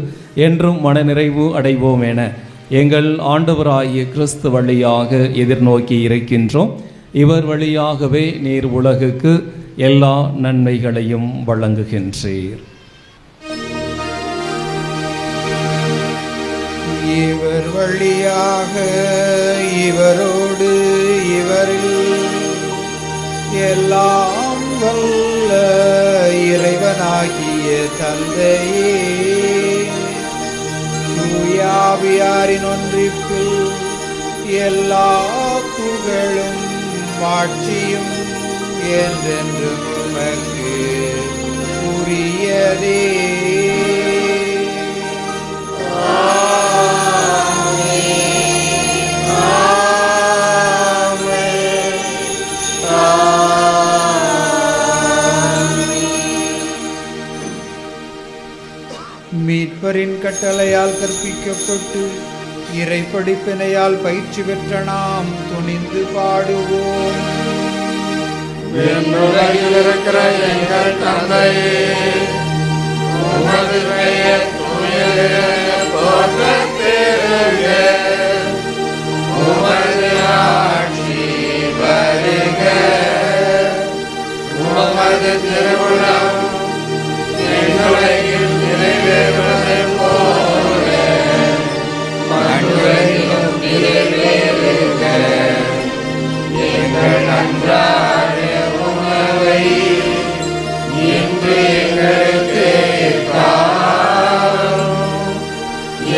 என்றும் மனநிறைவு அடைவோம் என எங்கள் ஆண்டவராகிய கிறிஸ்து வழியாக எதிர்நோக்கி இருக்கின்றோம். இவர் வழியாகவே நீர் உலகுக்கு எல்லா நன்மைகளையும் வழங்குகின்றீர். இவர் வழியாக இவரோடு இவரில் எல்லாம் வல்ல இறைவனாகிய தந்தையே, தூயாவியாரின் ஒன்றிப்பில் எல்லா புகழும் மாட்சியும் என்றென்றும் உமக்கு உரியதே. மீட்பரின் கட்டளையால் கற்பிக்கப்பட்டு இறை படிப்பினையால் பயிற்சி பெற்ற நாம் துணிந்து பாடுவோம். இருக்கிற எங்கள் தந்தையே, உமது பெயர் போற்றப் பெறுக. உமது ஆட்சி வருக. உமது திருவுளம் விண்ணுலகில் நிறைவேறுவதை போல மண்ணுலகிலும் நிறைவேறுக. எங்கள் அன்றாட உணவை இன்று எங்களுக்கு தாரும்.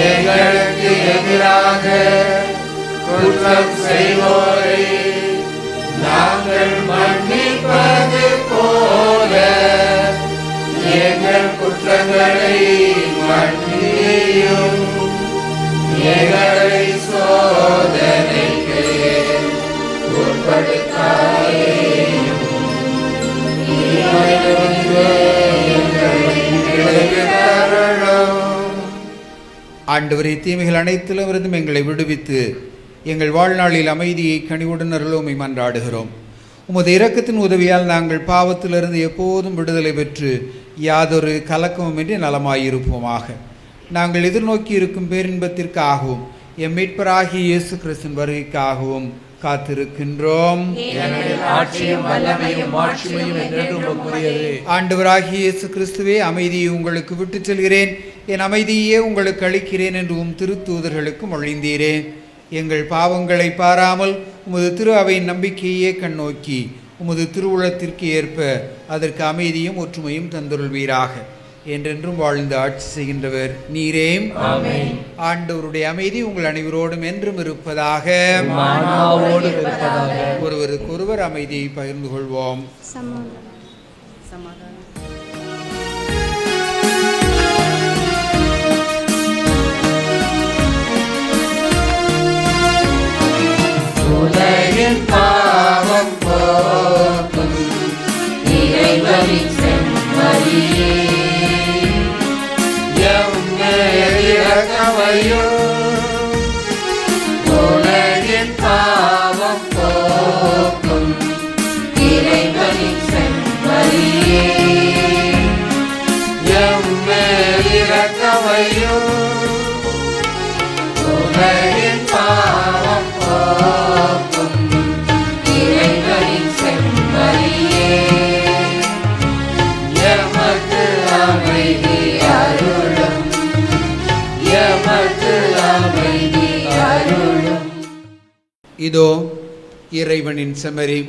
எங்களுக்கு எதிராக குற்றம் செய்வோரை நாங்கள் மன்னிப்பது போல எங்கள் குற்றங்களை மன்னியும். எங்களை சோதனைக்கு உட்படுத்தாதேயும். ஆண்டவரே, தீமைகள் அனைத்திலும் இருந்தும் எங்களை விடுவித்து எங்கள் வாழ்நாளில் அமைதியை கனிவுடன் அருளோமை மன்றாடுகிறோம். உமது இரக்கத்தின் உதவியால் நாங்கள் பாவத்திலிருந்து எப்போதும் விடுதலை பெற்று யாதொரு கலக்கமுமின்றி நலமாயிருப்போமாக. நாங்கள் எதிர்நோக்கி இருக்கும் பேரின்பத்திற்காகவும் எம் மீட்பராகிய இயேசு கிறிஸ்துவின் வருகைக்காகவும் காத்திருக்கின்றோம். ஆண்டவராகிய இயேசு கிறிஸ்துவே, அமைதியை உங்களுக்கு விட்டுச் செல்கிறேன், என் அமைதியே உங்களுக்கு அளிக்கிறேன் என்று உம் திருத்தூதர்களுக்கு மொழிந்தீரே. எங்கள் பாவங்களை பாராமல் உமது திரு அவையின் நம்பிக்கையே கண்ணோக்கி உமது திருவுளத்திற்கு ஏற்ப அதற்கு அமைதியும் ஒற்றுமையும் தந்துருள்வீராக. என்றென்றும் வாழ்ந்து ஆட்சி செய்கின்றவர் நீரே. ஆண்டவருடைய அமைதி உங்கள் அனைவரோடும் என்றும் இருப்பதாக. ஒருவருக்கு ஒருவர் அமைதியை பகிர்ந்து கொள்வோம். உலகின் பாவம் போக்கும் இறைவனின் செம்மறியே, எம்மேல் இரக்கமையும். உலகின் பாவம் போக்கும் இறைவனின் செம்மறியே, எம்மேல் இரக்கமையும். உலகின் பாவம் போக்கும் இறைவனின் செம்மறியே, எமக்கு அமைதி அருளும். எமக்கு அமைதி அருளும். இதோ இறைவனின் செம்மறி,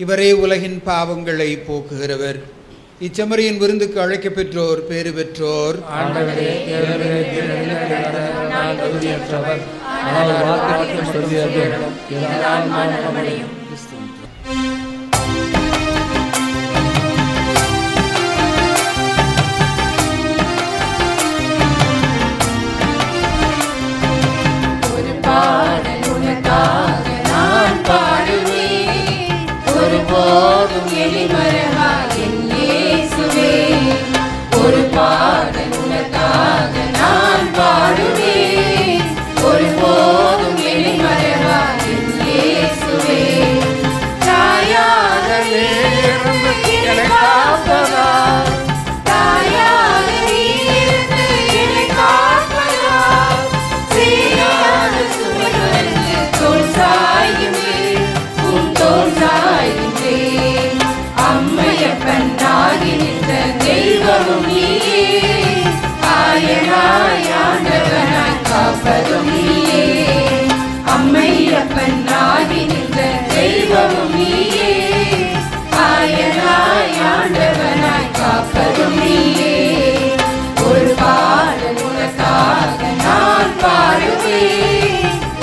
இவரே உலகின் பாவங்களை போக்குகிறவர். இச்செம்மறியின் விருந்துக்கு அழைக்கப் பெற்றோர் பேறு பெற்றோர். ஒரு பாடல் உனக்காக நான் பாடுவேன், ஒருபோதும் எளிமரவா என் இயேசுவே. ஒரு பாடல் உனக்காக நான் பாடுவேன், ஒருபோதும் எளிமரவா என் இயேசுவே.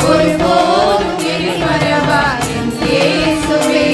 ஒருபோதும் என்னை மறவா என் இயேசுவே.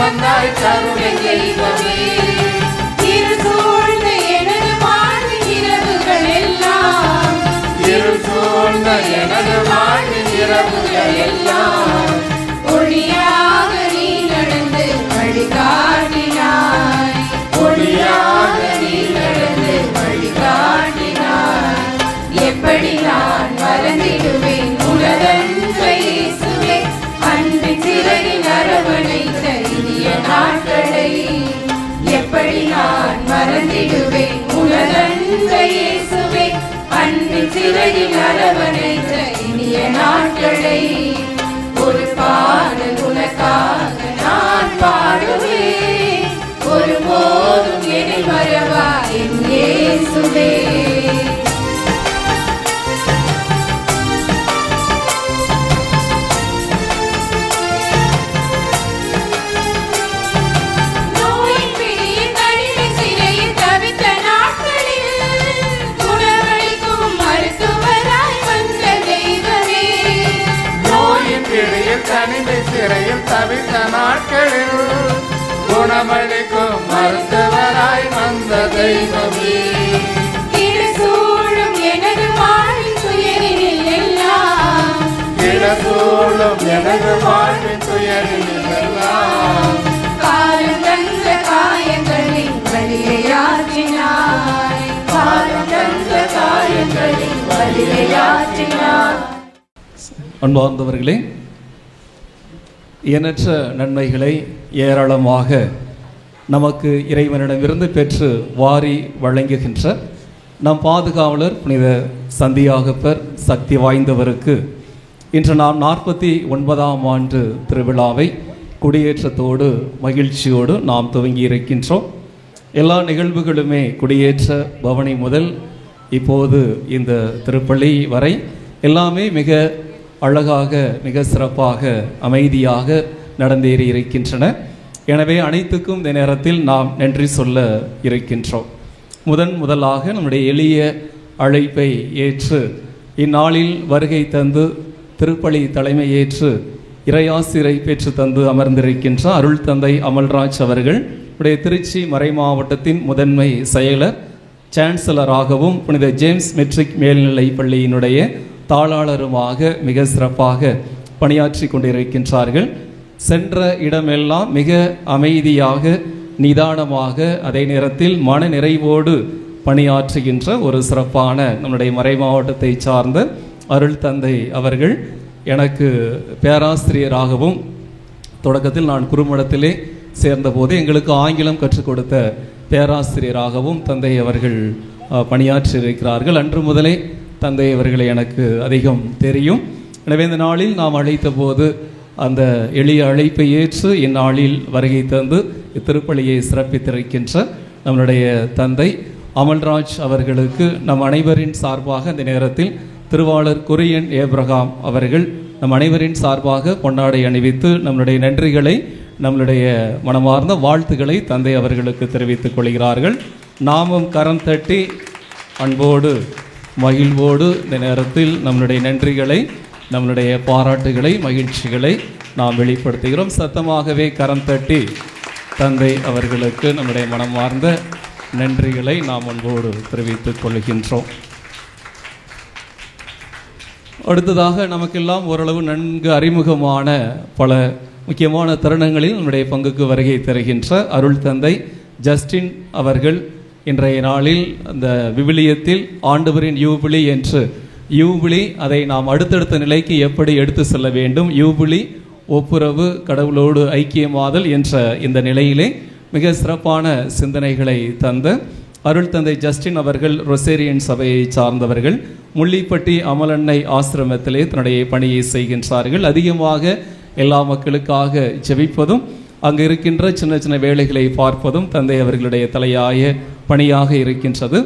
வந்தாய் கருணை தெய்வமே. இருள் சூழ்ந்த எனது வாழ்வின் இரவுகள் எல்லாம், இருள் சூழ்ந்த எனது வாழ்வின் இரவுகள் எல்லாம் ஒளியாக நீ நடந்து வழிகாட்டினாய், ஒளியாக நீ நடந்து வழிகாட்டினாய். எப்படி நான் மறந்திடுவேன் உனதன்பை இயேசுவே, அன்பின் சிறையில் அரவணைத்த இனிய நாட்களை. எப்படி நான் மறந்திடுவேன் உனதன்பை இயேசுவே, அன்பின் சிறையில் அரவணைத்த இனிய நாட்களை. ஒரு பாடல் உனக்காக நான் பாடுவேன், ஒருபோதும் என்னை மறவா என் இயேசுவே. தனிமை சிறையில் தவித்த நாட்களில் குணமளிக்கும் மருத்துவராய் வந்த தெய்வமே. இடசூழும் எனது வாழ்வின் துயரில் எல்லாம், இடசூழும் எனது வாழ்வின் துயரில் எல்லாம் காலம் தந்த காயங்களின் வலியாற்றினாய், காலம் தந்த காயங்களின் வலியாற்றினாய். அன்பார்ந்தவர்களே, எண்ணற்ற நன்மைகளை ஏராளமாக நமக்கு இறைவனிடமிருந்து பெற்று வாரி வழங்குகின்ற நம் பாதுகாவலர் புனித சந்தியாகப்பர் சக்தி வாய்ந்தவருக்கு இன்று நாம் 49ஆம் ஆண்டு திருவிழாவை குடியேற்றத்தோடு மகிழ்ச்சியோடு நாம் துவங்கி இருக்கின்றோம். எல்லா நிகழ்வுகளுமே குடியேற்ற பவனி முதல் இப்போது இந்த திருப்பள்ளி வரை எல்லாமே மிக அழகாக மிக சிறப்பாக அமைதியாக நடந்தேறி இருக்கின்றன. எனவே அனைத்துக்கும் இந்த நேரத்தில் நாம் நன்றி சொல்ல இருக்கின்றோம். முதலாக நம்முடைய எளிய அழைப்பை ஏற்று இந்நாளில் வருகை தந்து திருப்பலி தலைமையேற்று இறையாசிரை பெற்று தந்து அமர்ந்திருக்கின்ற அருள் தந்தை அமல்ராஜ் அவர்கள் உடைய திருச்சி மறை மாவட்டத்தின் முதன்மை செயலர் சான்சலராகவும் புனித ஜேம்ஸ் மெட்ரிக் மேல்நிலை பள்ளியினுடைய தாளாளருமாக மிக சிறப்பாக பணியாற்றி கொண்டிருக்கின்றார்கள். சென்ற இடமெல்லாம் மிக அமைதியாக நிதானமாக அதே நேரத்தில் மன நிறைவோடு பணியாற்றுகின்ற ஒரு சிறப்பான நம்முடைய மறை மாவட்டத்தை சார்ந்த அருள் தந்தை அவர்கள் எனக்கு பேராசிரியராகவும் தொடக்கத்தில் நான் குறுமடத்திலே சேர்ந்தபோது எங்களுக்கு ஆங்கிலம் கற்றுக் கொடுத்த பேராசிரியராகவும் தந்தை அவர்கள் பணியாற்றி இருக்கிறார்கள். அன்று முதலே தந்தை அவர்களை எனக்கு அதிகம் தெரியும். எனவே இந்த நாளில் நாம் அழைத்த போது அந்த எளிய அழைப்பை ஏற்று இந்நாளில் வருகை தந்து இத்திருப்பலியை சிறப்பித்திருக்கின்ற நம்முடைய தந்தை அமல்ராஜ் அவர்களுக்கு நம் அனைவரின் சார்பாக இந்த நேரத்தில் திருவாளர் குரியன் ஏப்ரகாம் அவர்கள் நம் அனைவரின் சார்பாக பொன்னாடை அணிவித்து நம்முடைய நன்றிகளை நம்முடைய மனமார்ந்த வாழ்த்துக்களை தந்தை அவர்களுக்கு தெரிவித்துக் கொள்கிறார்கள். நாமும் கரம் தட்டி அன்போடு மகிழ்வோடு இந்த நேரத்தில் நம்முடைய நன்றிகளை நம்முடைய பாராட்டுகளை மகிழ்ச்சிகளை நாம் வெளிப்படுத்துகிறோம். சத்தமாகவே கரம் தட்டி தந்தை அவர்களுக்கு நம்முடைய மனமார்ந்த நன்றிகளை நாம் அன்போடு தெரிவித்துக் கொள்கின்றோம். அடுத்ததாக நமக்கெல்லாம் ஓரளவு நன்கு அறிமுகமான பல முக்கியமான தருணங்களில் நம்முடைய பங்குக்கு வருகை தருகின்ற அருள் தந்தை ஜஸ்டின் அவர்கள் இன்றைய நாளில் அந்த விவிலியத்தில் ஆண்டவரின் யூபிலி என்று யூபிலி அதை நாம் அடுத்தடுத்த நிலைக்கு எப்படி எடுத்து செல்ல வேண்டும், யூபிலி ஒப்புரவு கடவுளோடு ஐக்கியமாதல் என்ற இந்த நிலையிலே மிக சிறப்பான சிந்தனைகளை தந்த அருள் தந்தை ஜஸ்டின் அவர்கள் ரொசேரியன் சபையை சார்ந்தவர்கள். முள்ளிப்பட்டி அமலன்னை ஆசிரமத்திலே தன்னுடைய பணியை செய்கின்றார்கள். அதிகமாக எல்லா மக்களுக்காக ஜெபிப்பதும் அங்கு இருக்கின்ற சின்ன சின்ன வேலைகளை பார்ப்பதும் தந்தை அவர்களுடைய தலையாய பணியாக இருக்கின்றது.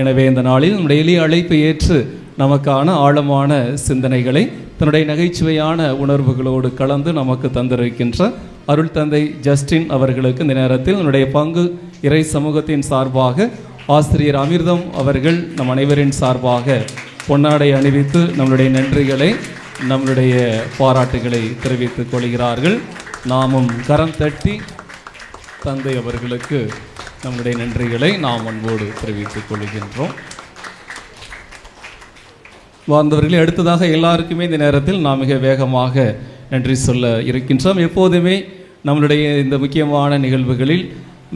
எனவே இந்த நாளில் நம்முடைய எளிய அழைப்பை ஏற்று நமக்கான ஆழமான சிந்தனைகளை தன்னுடைய நகைச்சுவையான உணர்வுகளோடு கலந்து நமக்கு தந்திருக்கின்ற அருள் தந்தை ஜஸ்டின் அவர்களுக்கு இந்த நேரத்தில் நம்முடைய பங்கு இறை சமூகத்தின் சார்பாக ஆசிரியர் அமிர்தம் அவர்கள் நம் அனைவரின் சார்பாக பொன்னாடை அணிவித்து நம்மளுடைய நன்றிகளை நம்மளுடைய பாராட்டுகளை தெரிவித்துக் கொள்கிறார்கள். நாமும் கரம் தட்டி தந்தை அவர்களுக்கு நம்முடைய நன்றிகளை நாம் அன்போடு தெரிவித்துக் கொள்கின்றோம். வாழ்ந்தவர்களே, அடுத்ததாக எல்லாருக்குமே இந்த நேரத்தில் நாம் மிக வேகமாக நன்றி சொல்ல இருக்கின்றோம். எப்போதுமே நம்மளுடைய இந்த முக்கியமான நிகழ்வுகளில்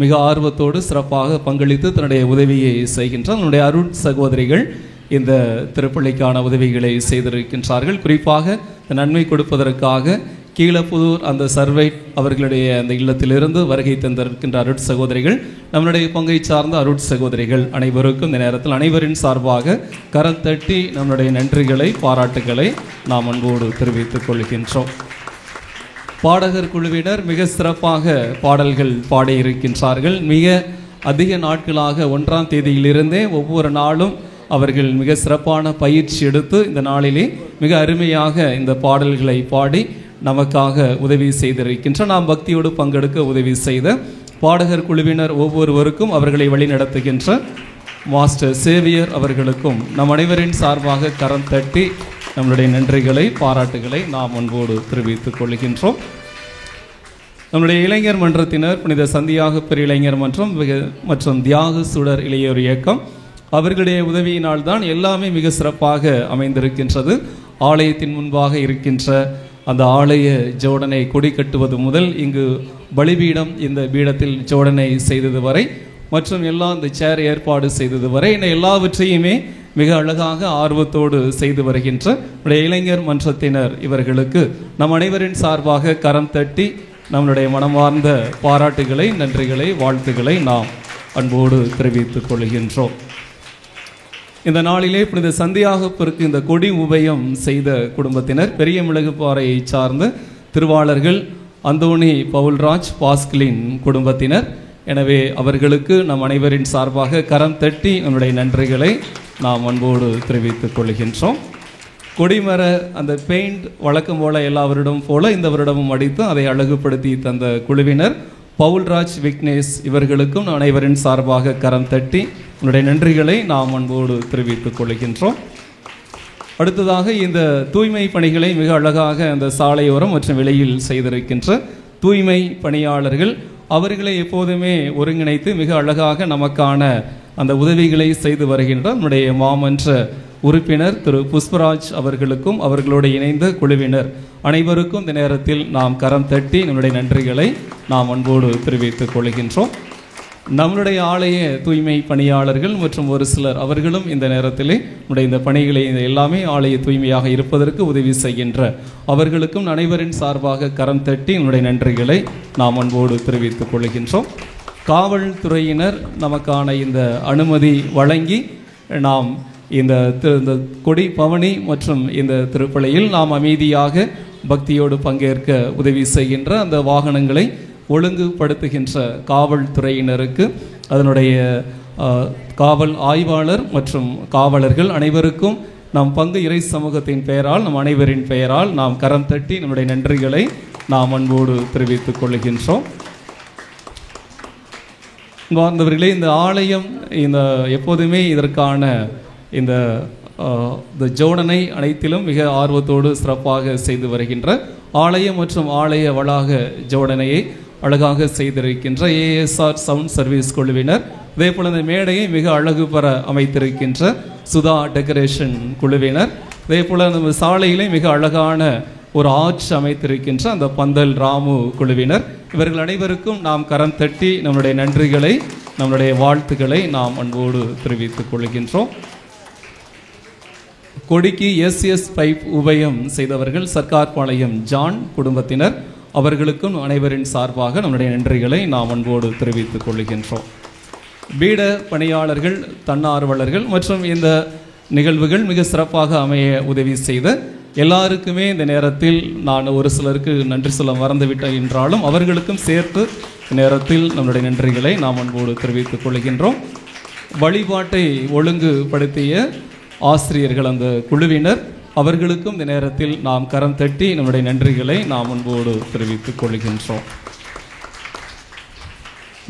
மிக ஆர்வத்தோடு சிறப்பாக பங்களித்து தன்னுடைய உதவியை செய்கின்றோம். நம்முடைய அருள் சகோதரிகள் இந்த திருப்பள்ளிக்கான உதவிகளை செய்திருக்கின்றார்கள். குறிப்பாக நன்மை கொடுப்பதற்காக கீழப்புதூர் அந்த சர்வை அவர்களுடைய அந்த இல்லத்திலிருந்து வருகை தந்திருக்கின்ற அருட் சகோதரிகள், நம்மளுடைய பங்கை சார்ந்த அருட் சகோதரிகள் அனைவருக்கும் இந்த நேரத்தில் அனைவரின் சார்பாக கரம் தட்டி நம்மளுடைய நன்றிகளை பாராட்டுகளை நாம் அன்போடு தெரிவித்துக் கொள்கின்றோம். பாடகர் குழுவினர் மிக சிறப்பாக பாடல்கள் பாடியிருக்கின்றார்கள். மிக அதிக நாட்களாக 1ஆம் தேதியிலிருந்தே ஒவ்வொரு நாளும் அவர்கள் மிக சிறப்பான பயிற்சி எடுத்து இந்த நாளிலே மிக அருமையாக இந்த பாடல்களை பாடி நமக்காக உதவி செய்திருக்கின்ற நாம் பக்தியோடு பங்கெடுக்க உதவி செய்த பாடகர் குழுவினர் ஒவ்வொருவருக்கும் அவர்களை வழிநடத்துகின்ற மாஸ்டர் சேவியர் அவர்களுக்கும் நம் அனைவரின் சார்பாக கரம் தட்டி நம்மளுடைய நன்றிகளை பாராட்டுகளை நாம் அன்போடு தெரிவித்துக் கொள்கின்றோம். நம்முடைய இளைஞர் மன்றத்தினர் புனித சந்தியாக இளைஞர் மன்றம் மற்றும் தியாக சுடர் இளையோர் இயக்கம் அவர்களுடைய உதவியினால் தான் எல்லாமே மிக சிறப்பாக அமைந்திருக்கின்றது. ஆலயத்தின் முன்பாக இருக்கின்ற அந்த ஆலய ஜோடனை கொடி கட்டுவது முதல் இங்கு பலிபீடம் இந்த பீடத்தில் ஜோடனை செய்தது வரை மற்றும் எல்லாம் இந்த சேர் ஏற்பாடு செய்தது வரை இந்த எல்லாவற்றையுமே மிக அழகாக ஆர்வத்தோடு செய்து வருகின்ற இளைஞர் மன்றத்தினர் இவர்களுக்கு நம் அனைவரின் சார்பாக கரம் தட்டி நம்மளுடைய மனமார்ந்த பாராட்டுகளை நன்றிகளை வாழ்த்துக்களை நாம் அன்போடு தெரிவித்துக் கொள்கின்றோம். இந்த நாளிலே புனித சந்தியாகப்பருக்கு இந்த கொடி உபயம் செய்த குடும்பத்தினர் பெரிய மிளகுப்பாறையை சார்ந்த திருவாளர்கள் அந்தோணி பவுல்ராஜ் பாஸ்கலின் குடும்பத்தினர். எனவே அவர்களுக்கு நம் அனைவரின் சார்பாக கரம் தட்டி நம்முடைய நன்றிகளை நாம் அன்போடு தெரிவித்துக் கொள்கின்றோம். கொடிமர அந்த பெயிண்ட் வழக்கம் போல எல்லா வருடம் போல இந்த வருடமும் அடித்து அதை அழகுபடுத்தி தந்த குழுவினர் பவுல்ராஜ் விக்னேஷ் இவர்களுக்கும் அனைவரின் சார்பாக கரம் தட்டி உன்னுடைய நன்றிகளை நாம் அன்போடு தெரிவித்துக் கொள்கின்றோம். அடுத்ததாக இந்த தூய்மை பணிகளை மிக அழகாக அந்த சாலையோரம் மற்றும் வெளியில் செய்திருக்கின்ற தூய்மை பணியாளர்கள் அவர்களை எப்போதுமே ஒருங்கிணைத்து மிக அழகாக நமக்கான அந்த உதவிகளை செய்து வருகின்ற நம்முடைய மாமன்ற உறுப்பினர் திரு புஷ்பராஜ் அவர்களுக்கும் அவர்களோடு இணைந்த குழுவினர் அனைவருக்கும் இந்த நேரத்தில் நாம் கரம் தட்டி நம்முடைய நன்றிகளை நாம் அன்போடு தெரிவித்துக் கொள்கின்றோம். நம்முடைய ஆலய தூய்மை பணியாளர்கள் மற்றும் ஒரு சிலர் அவர்களும் இந்த நேரத்திலே நம்முடைய இந்த பணிகளை எல்லாமே ஆலய தூய்மையாக இருப்பதற்கு உதவி செய்கின்ற அவர்களுக்கும் அனைவரின் சார்பாக கரம் தட்டி நம்முடைய நன்றிகளை நாம் அன்போடு தெரிவித்துக் கொள்கின்றோம். காவல்துறையினர் நமக்கான இந்த அனுமதி வழங்கி நாம் இந்த கொடி பவனி மற்றும் இந்த திருப்பலியில் நாம் அமைதியாக பக்தியோடு பங்கேற்க உதவி செய்கின்ற அந்த வாகனங்களை ஒழுங்குபடுத்துகின்ற காவல்துறையினருக்கு அதனுடைய காவல் ஆய்வாளர் மற்றும் காவலர்கள் அனைவருக்கும் நம் பங்கு இறை சமூகத்தின் பெயரால் நம் அனைவரின் பெயரால் நாம் கரம் தட்டி நம்முடைய நன்றிகளை நாம் அன்போடு தெரிவித்துக் கொள்கின்றோம். வாழ்ந்தவர்களே, இந்த ஆலயம் இந்த எப்போதுமே இதற்கான இந்த ஜோடனை அனைத்திலும் மிக ஆர்வத்தோடு சிறப்பாக செய்து வருகின்ற ஆலயம் மற்றும் ஆலய வளாக ஜோடனையை அழகாக செய்திருக்கின்ற ஏஎஸ்ஆர் சவுண்ட் சர்வீஸ் குழுவினர், அதே போல இந்த மேடையை மிக அழகு பெற அமைத்திருக்கின்ற சுதா டெக்கரேஷன் குழுவினர், அதே போல நம்ம சாலையிலே மிக அழகான ஒரு ஆர்ச் அமைத்திருக்கின்ற அந்த பந்தல் ராமு குழுவினர் இவர்கள் அனைவருக்கும் நாம் கரம் தட்டி நம்முடைய நன்றிகளை நம்முடைய வாழ்த்துக்களை நாம் அன்போடு தெரிவித்துக் கொள்கின்றோம். கொடிக்கு எஸ்எஸ் பைப் உபயம் செய்தவர்கள் சர்க்கார்பாளையம் ஜான் குடும்பத்தினர் அவர்களுக்கும் அனைவரின் சார்பாக நம்முடைய நன்றிகளை நாம் அன்போடு தெரிவித்துக் கொள்கின்றோம். பீட பணியாளர்கள் தன்னார்வலர்கள் மற்றும் இந்த நிகழ்வுகள் மிக சிறப்பாக அமைய உதவி செய்த எல்லாருக்குமே இந்த நேரத்தில் நான் ஒரு சிலருக்கு நன்றி சொல்ல மறந்துவிட்டேன் என்றாலும் அவர்களுக்கும் சேர்த்து நேரத்தில் நம்முடைய நன்றிகளை நாம் அன்போடு தெரிவித்துக் கொள்கின்றோம். வழிபாட்டை ஒழுங்குபடுத்திய ஆசிரியர்கள், அந்த குழுவினர், அவர்களுக்கும் இந்த நேரத்தில் நாம் கரம் தட்டி நம்முடைய நன்றிகளை நாம் அன்போடு தெரிவித்துக் கொள்கின்றோம்.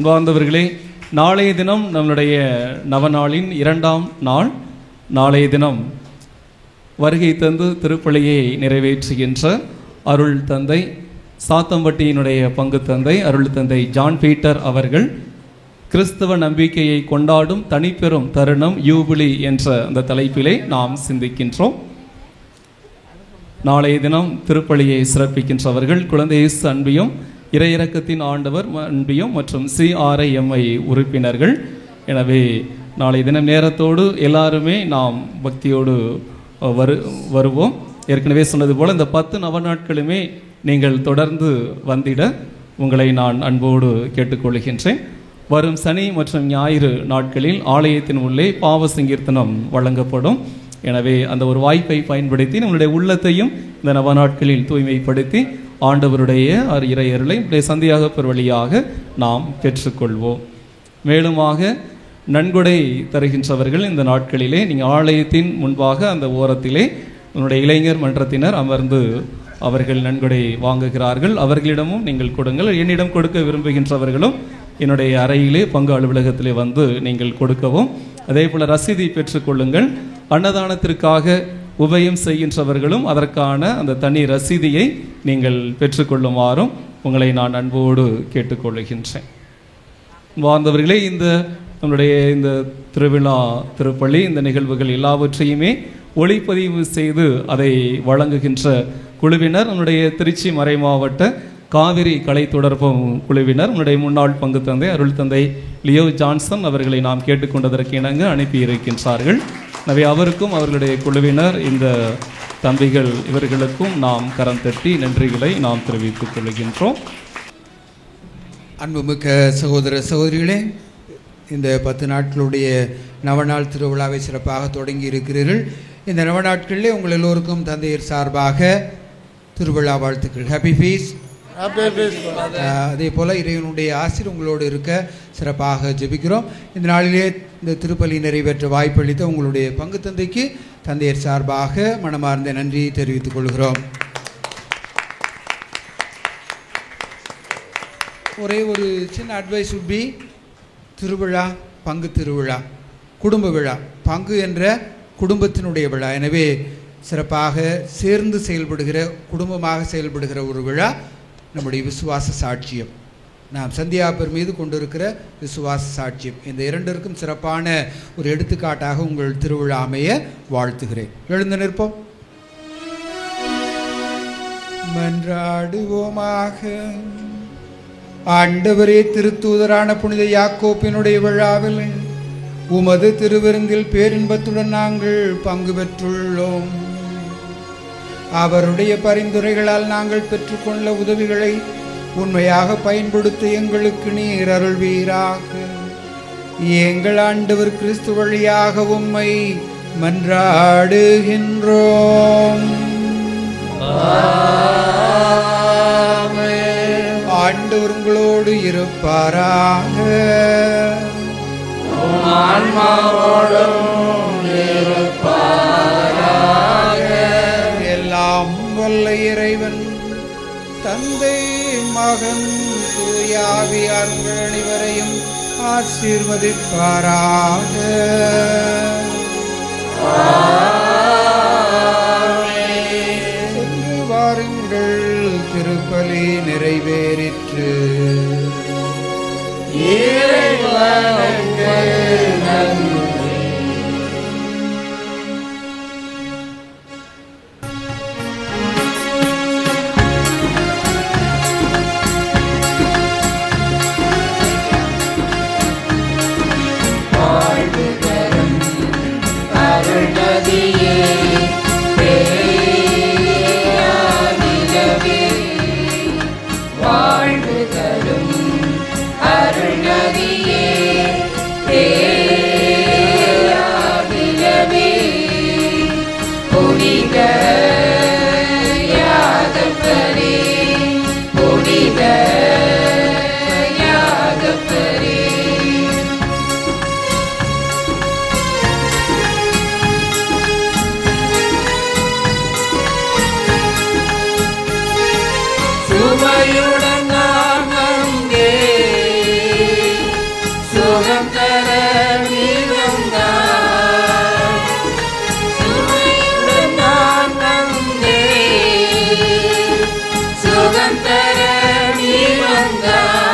வாழ்ந்தவர்களே, நாளைய தினம் நம்முடைய நவநாளின் 2ஆம் நாள். நாளைய தினம் வருகை தந்து திருப்பலியை நிறைவேற்றுகின்ற அருள் தந்தை, சாத்தம்பட்டியினுடைய பங்கு தந்தை அருள் தந்தை ஜான் பீட்டர் அவர்கள் கிறிஸ்தவ நம்பிக்கையை கொண்டாடும் தனிப்பெரும் தருணம் யூபிலி என்ற அந்த தலைப்பிலே நாம் சிந்திக்கின்றோம். நாளைய தினம் திருப்பலியை சிறப்பிக்கின்றவர்கள் குழந்தை இயேசு அன்பியும் இறையிறக்கத்தின் ஆண்டவர் அன்பியும் மற்றும் CRIMI உறுப்பினர்கள். எனவே நாளைய தினம் நேரத்தோடு எல்லாருமே நாம் பக்தியோடு வருவோம். ஏற்கனவே சொன்னது போல இந்த 10 நவநாட்களுமே நீங்கள் தொடர்ந்து வந்திட உங்களை நான் அன்போடு கேட்டுக்கொள்கின்றேன். வரும் சனி மற்றும் ஞாயிறு நாட்களில் ஆலயத்தின் உள்ளே பாவ சங்கீர்த்தனம் வழங்கப்படும். எனவே அந்த ஒரு வாய்ப்பை பயன்படுத்தி நம்மளுடைய உள்ளத்தையும் இந்த நவநாட்களில் தூய்மைப்படுத்தி ஆண்டவருடைய இறையருளை சந்தியாகப்பர் வழியாக நாம் பெற்றுக்கொள்வோம். மேலுமாக நன்கொடை தருகின்றவர்கள் இந்த நாட்களிலே நீங்கள் ஆலயத்தின் முன்பாக அந்த ஓரத்திலே உன்னுடைய இளைஞர் மன்றத்தினர் அமர்ந்து அவர்கள் நன்கொடை வாங்குகிறார்கள். அவர்களிடமும் நீங்கள் கொடுங்கள். என்னிடம் கொடுக்க விரும்புகின்றவர்களும் என்னுடைய அறையிலே பங்கு அலுவலகத்திலே வந்து நீங்கள் கொடுக்கவும். அதே போல் ரசீதை பெற்றுக்கொள்ளுங்கள். அன்னதானத்திற்காக உபயம் செய்கின்றவர்களும் அதற்கான அந்த தனி ரசீதியை நீங்கள் பெற்றுக்கொள்ளுமாறும் உங்களை நான் அன்போடு கேட்டுக்கொள்கின்றேன். வாழ்ந்தவர்களே, இந்த நம்முடைய இந்த திருவிழா திருப்பலி இந்த நிகழ்வுகள் எல்லாவற்றையுமே ஒளிப்பதிவு செய்து அதை வழங்குகின்ற குழுவினர் நம்முடைய திருச்சி மறைமாவட்ட காவிரி கலை தொடர்பும் குழுவினர் நம்முடைய முன்னாள் பங்கு தந்தை அருள் தந்தை லியோ ஜான்சன் அவர்களை நாம் கேட்டுக்கொண்டதற்கு இணங்க அனுப்பியிருக்கின்றார்கள். எனவே அவருக்கும் அவர்களுடைய குழுவினர் இந்த தம்பிகள் இவர்களுக்கும் நாம் கரம் தட்டி நன்றிகளை நாம் தெரிவித்துக் கொள்கின்றோம். அன்புமிக்க சகோதர சகோதரிகளே, இந்த 10 நாட்களுடைய நவநாள் திருவிழாவை சிறப்பாக தொடங்கி இருக்கிறீர்கள். இந்த நவநாட்களிலே உங்கள் எல்லோருக்கும் தந்தையர் சார்பாக திருவிழா வாழ்த்துக்கள். Happy feast. அதே போல் இறைவனுடைய ஆசீர் உங்களோடு இருக்க சிறப்பாக ஜெபிக்கிறோம். இந்த நாளிலே இந்த திருப்பலி நிறைவேற்ற வாய்ப்பளித்த உங்களுடைய பங்கு தந்தைக்கு தந்தையர் சார்பாக மனமார்ந்த நன்றி தெரிவித்துக் கொள்கிறோம். ஒரே ஒரு சின்ன அட்வைஸ் would be, திருவிழா பங்கு திருவிழா, குடும்ப விழா, பங்கு என்ற குடும்பத்தினுடைய விழா. எனவே சிறப்பாக சேர்ந்து செயல்படுகிற, குடும்பமாக செயல்படுகிற ஒரு விழா நம்முடைய விசுவாச சாட்சியம், நாம் சந்தியாப்பர் மீது கொண்டிருக்கிற விசுவாச சாட்சியம். இந்த இரண்டிற்கும் சிறப்பான ஒரு எடுத்துக்காட்டாக உங்கள் திருவிழா அமைய வாழ்த்துகிறேன். எழுந்து நிற்போம், மன்றாடுவோமாக. ஆண்டவரே, திருத்தூதரான புனித யாக்கோப்பினுடைய விழாவில் உமது திருவிருந்தில் பேரின்பத்துடன் நாங்கள் பங்கு பெற்றுள்ளோம். அவருடைய பரிந்துரைகளால் நாங்கள் பெற்றுக்கொண்ட உதவிகளை உண்மையாக பயன்படுத்த எங்களுக்கு நீர் அருள்வீராக. எங்கள் ஆண்டவர் கிறிஸ்து வழியாக உம்மை மன்றாடுகின்றோம். ஆண்டவர் உங்களோடு இருப்பாராக. எல்லாம் வல்ல இறைவன் தந்தை, மகன், தூயாவியார் உங்கள் அனைவரையும் ஆசீர்வதிப்பாராக. சென்று வாருங்கள், திருப்பலி நிறைவேறிற்று. புனித சுமையுடன் நான் வந்தேன், சுகம் தர நீ வந்தாய். சுமையுடன் நான் வந்தேன், சுகம் தர நீ வந்தாய்.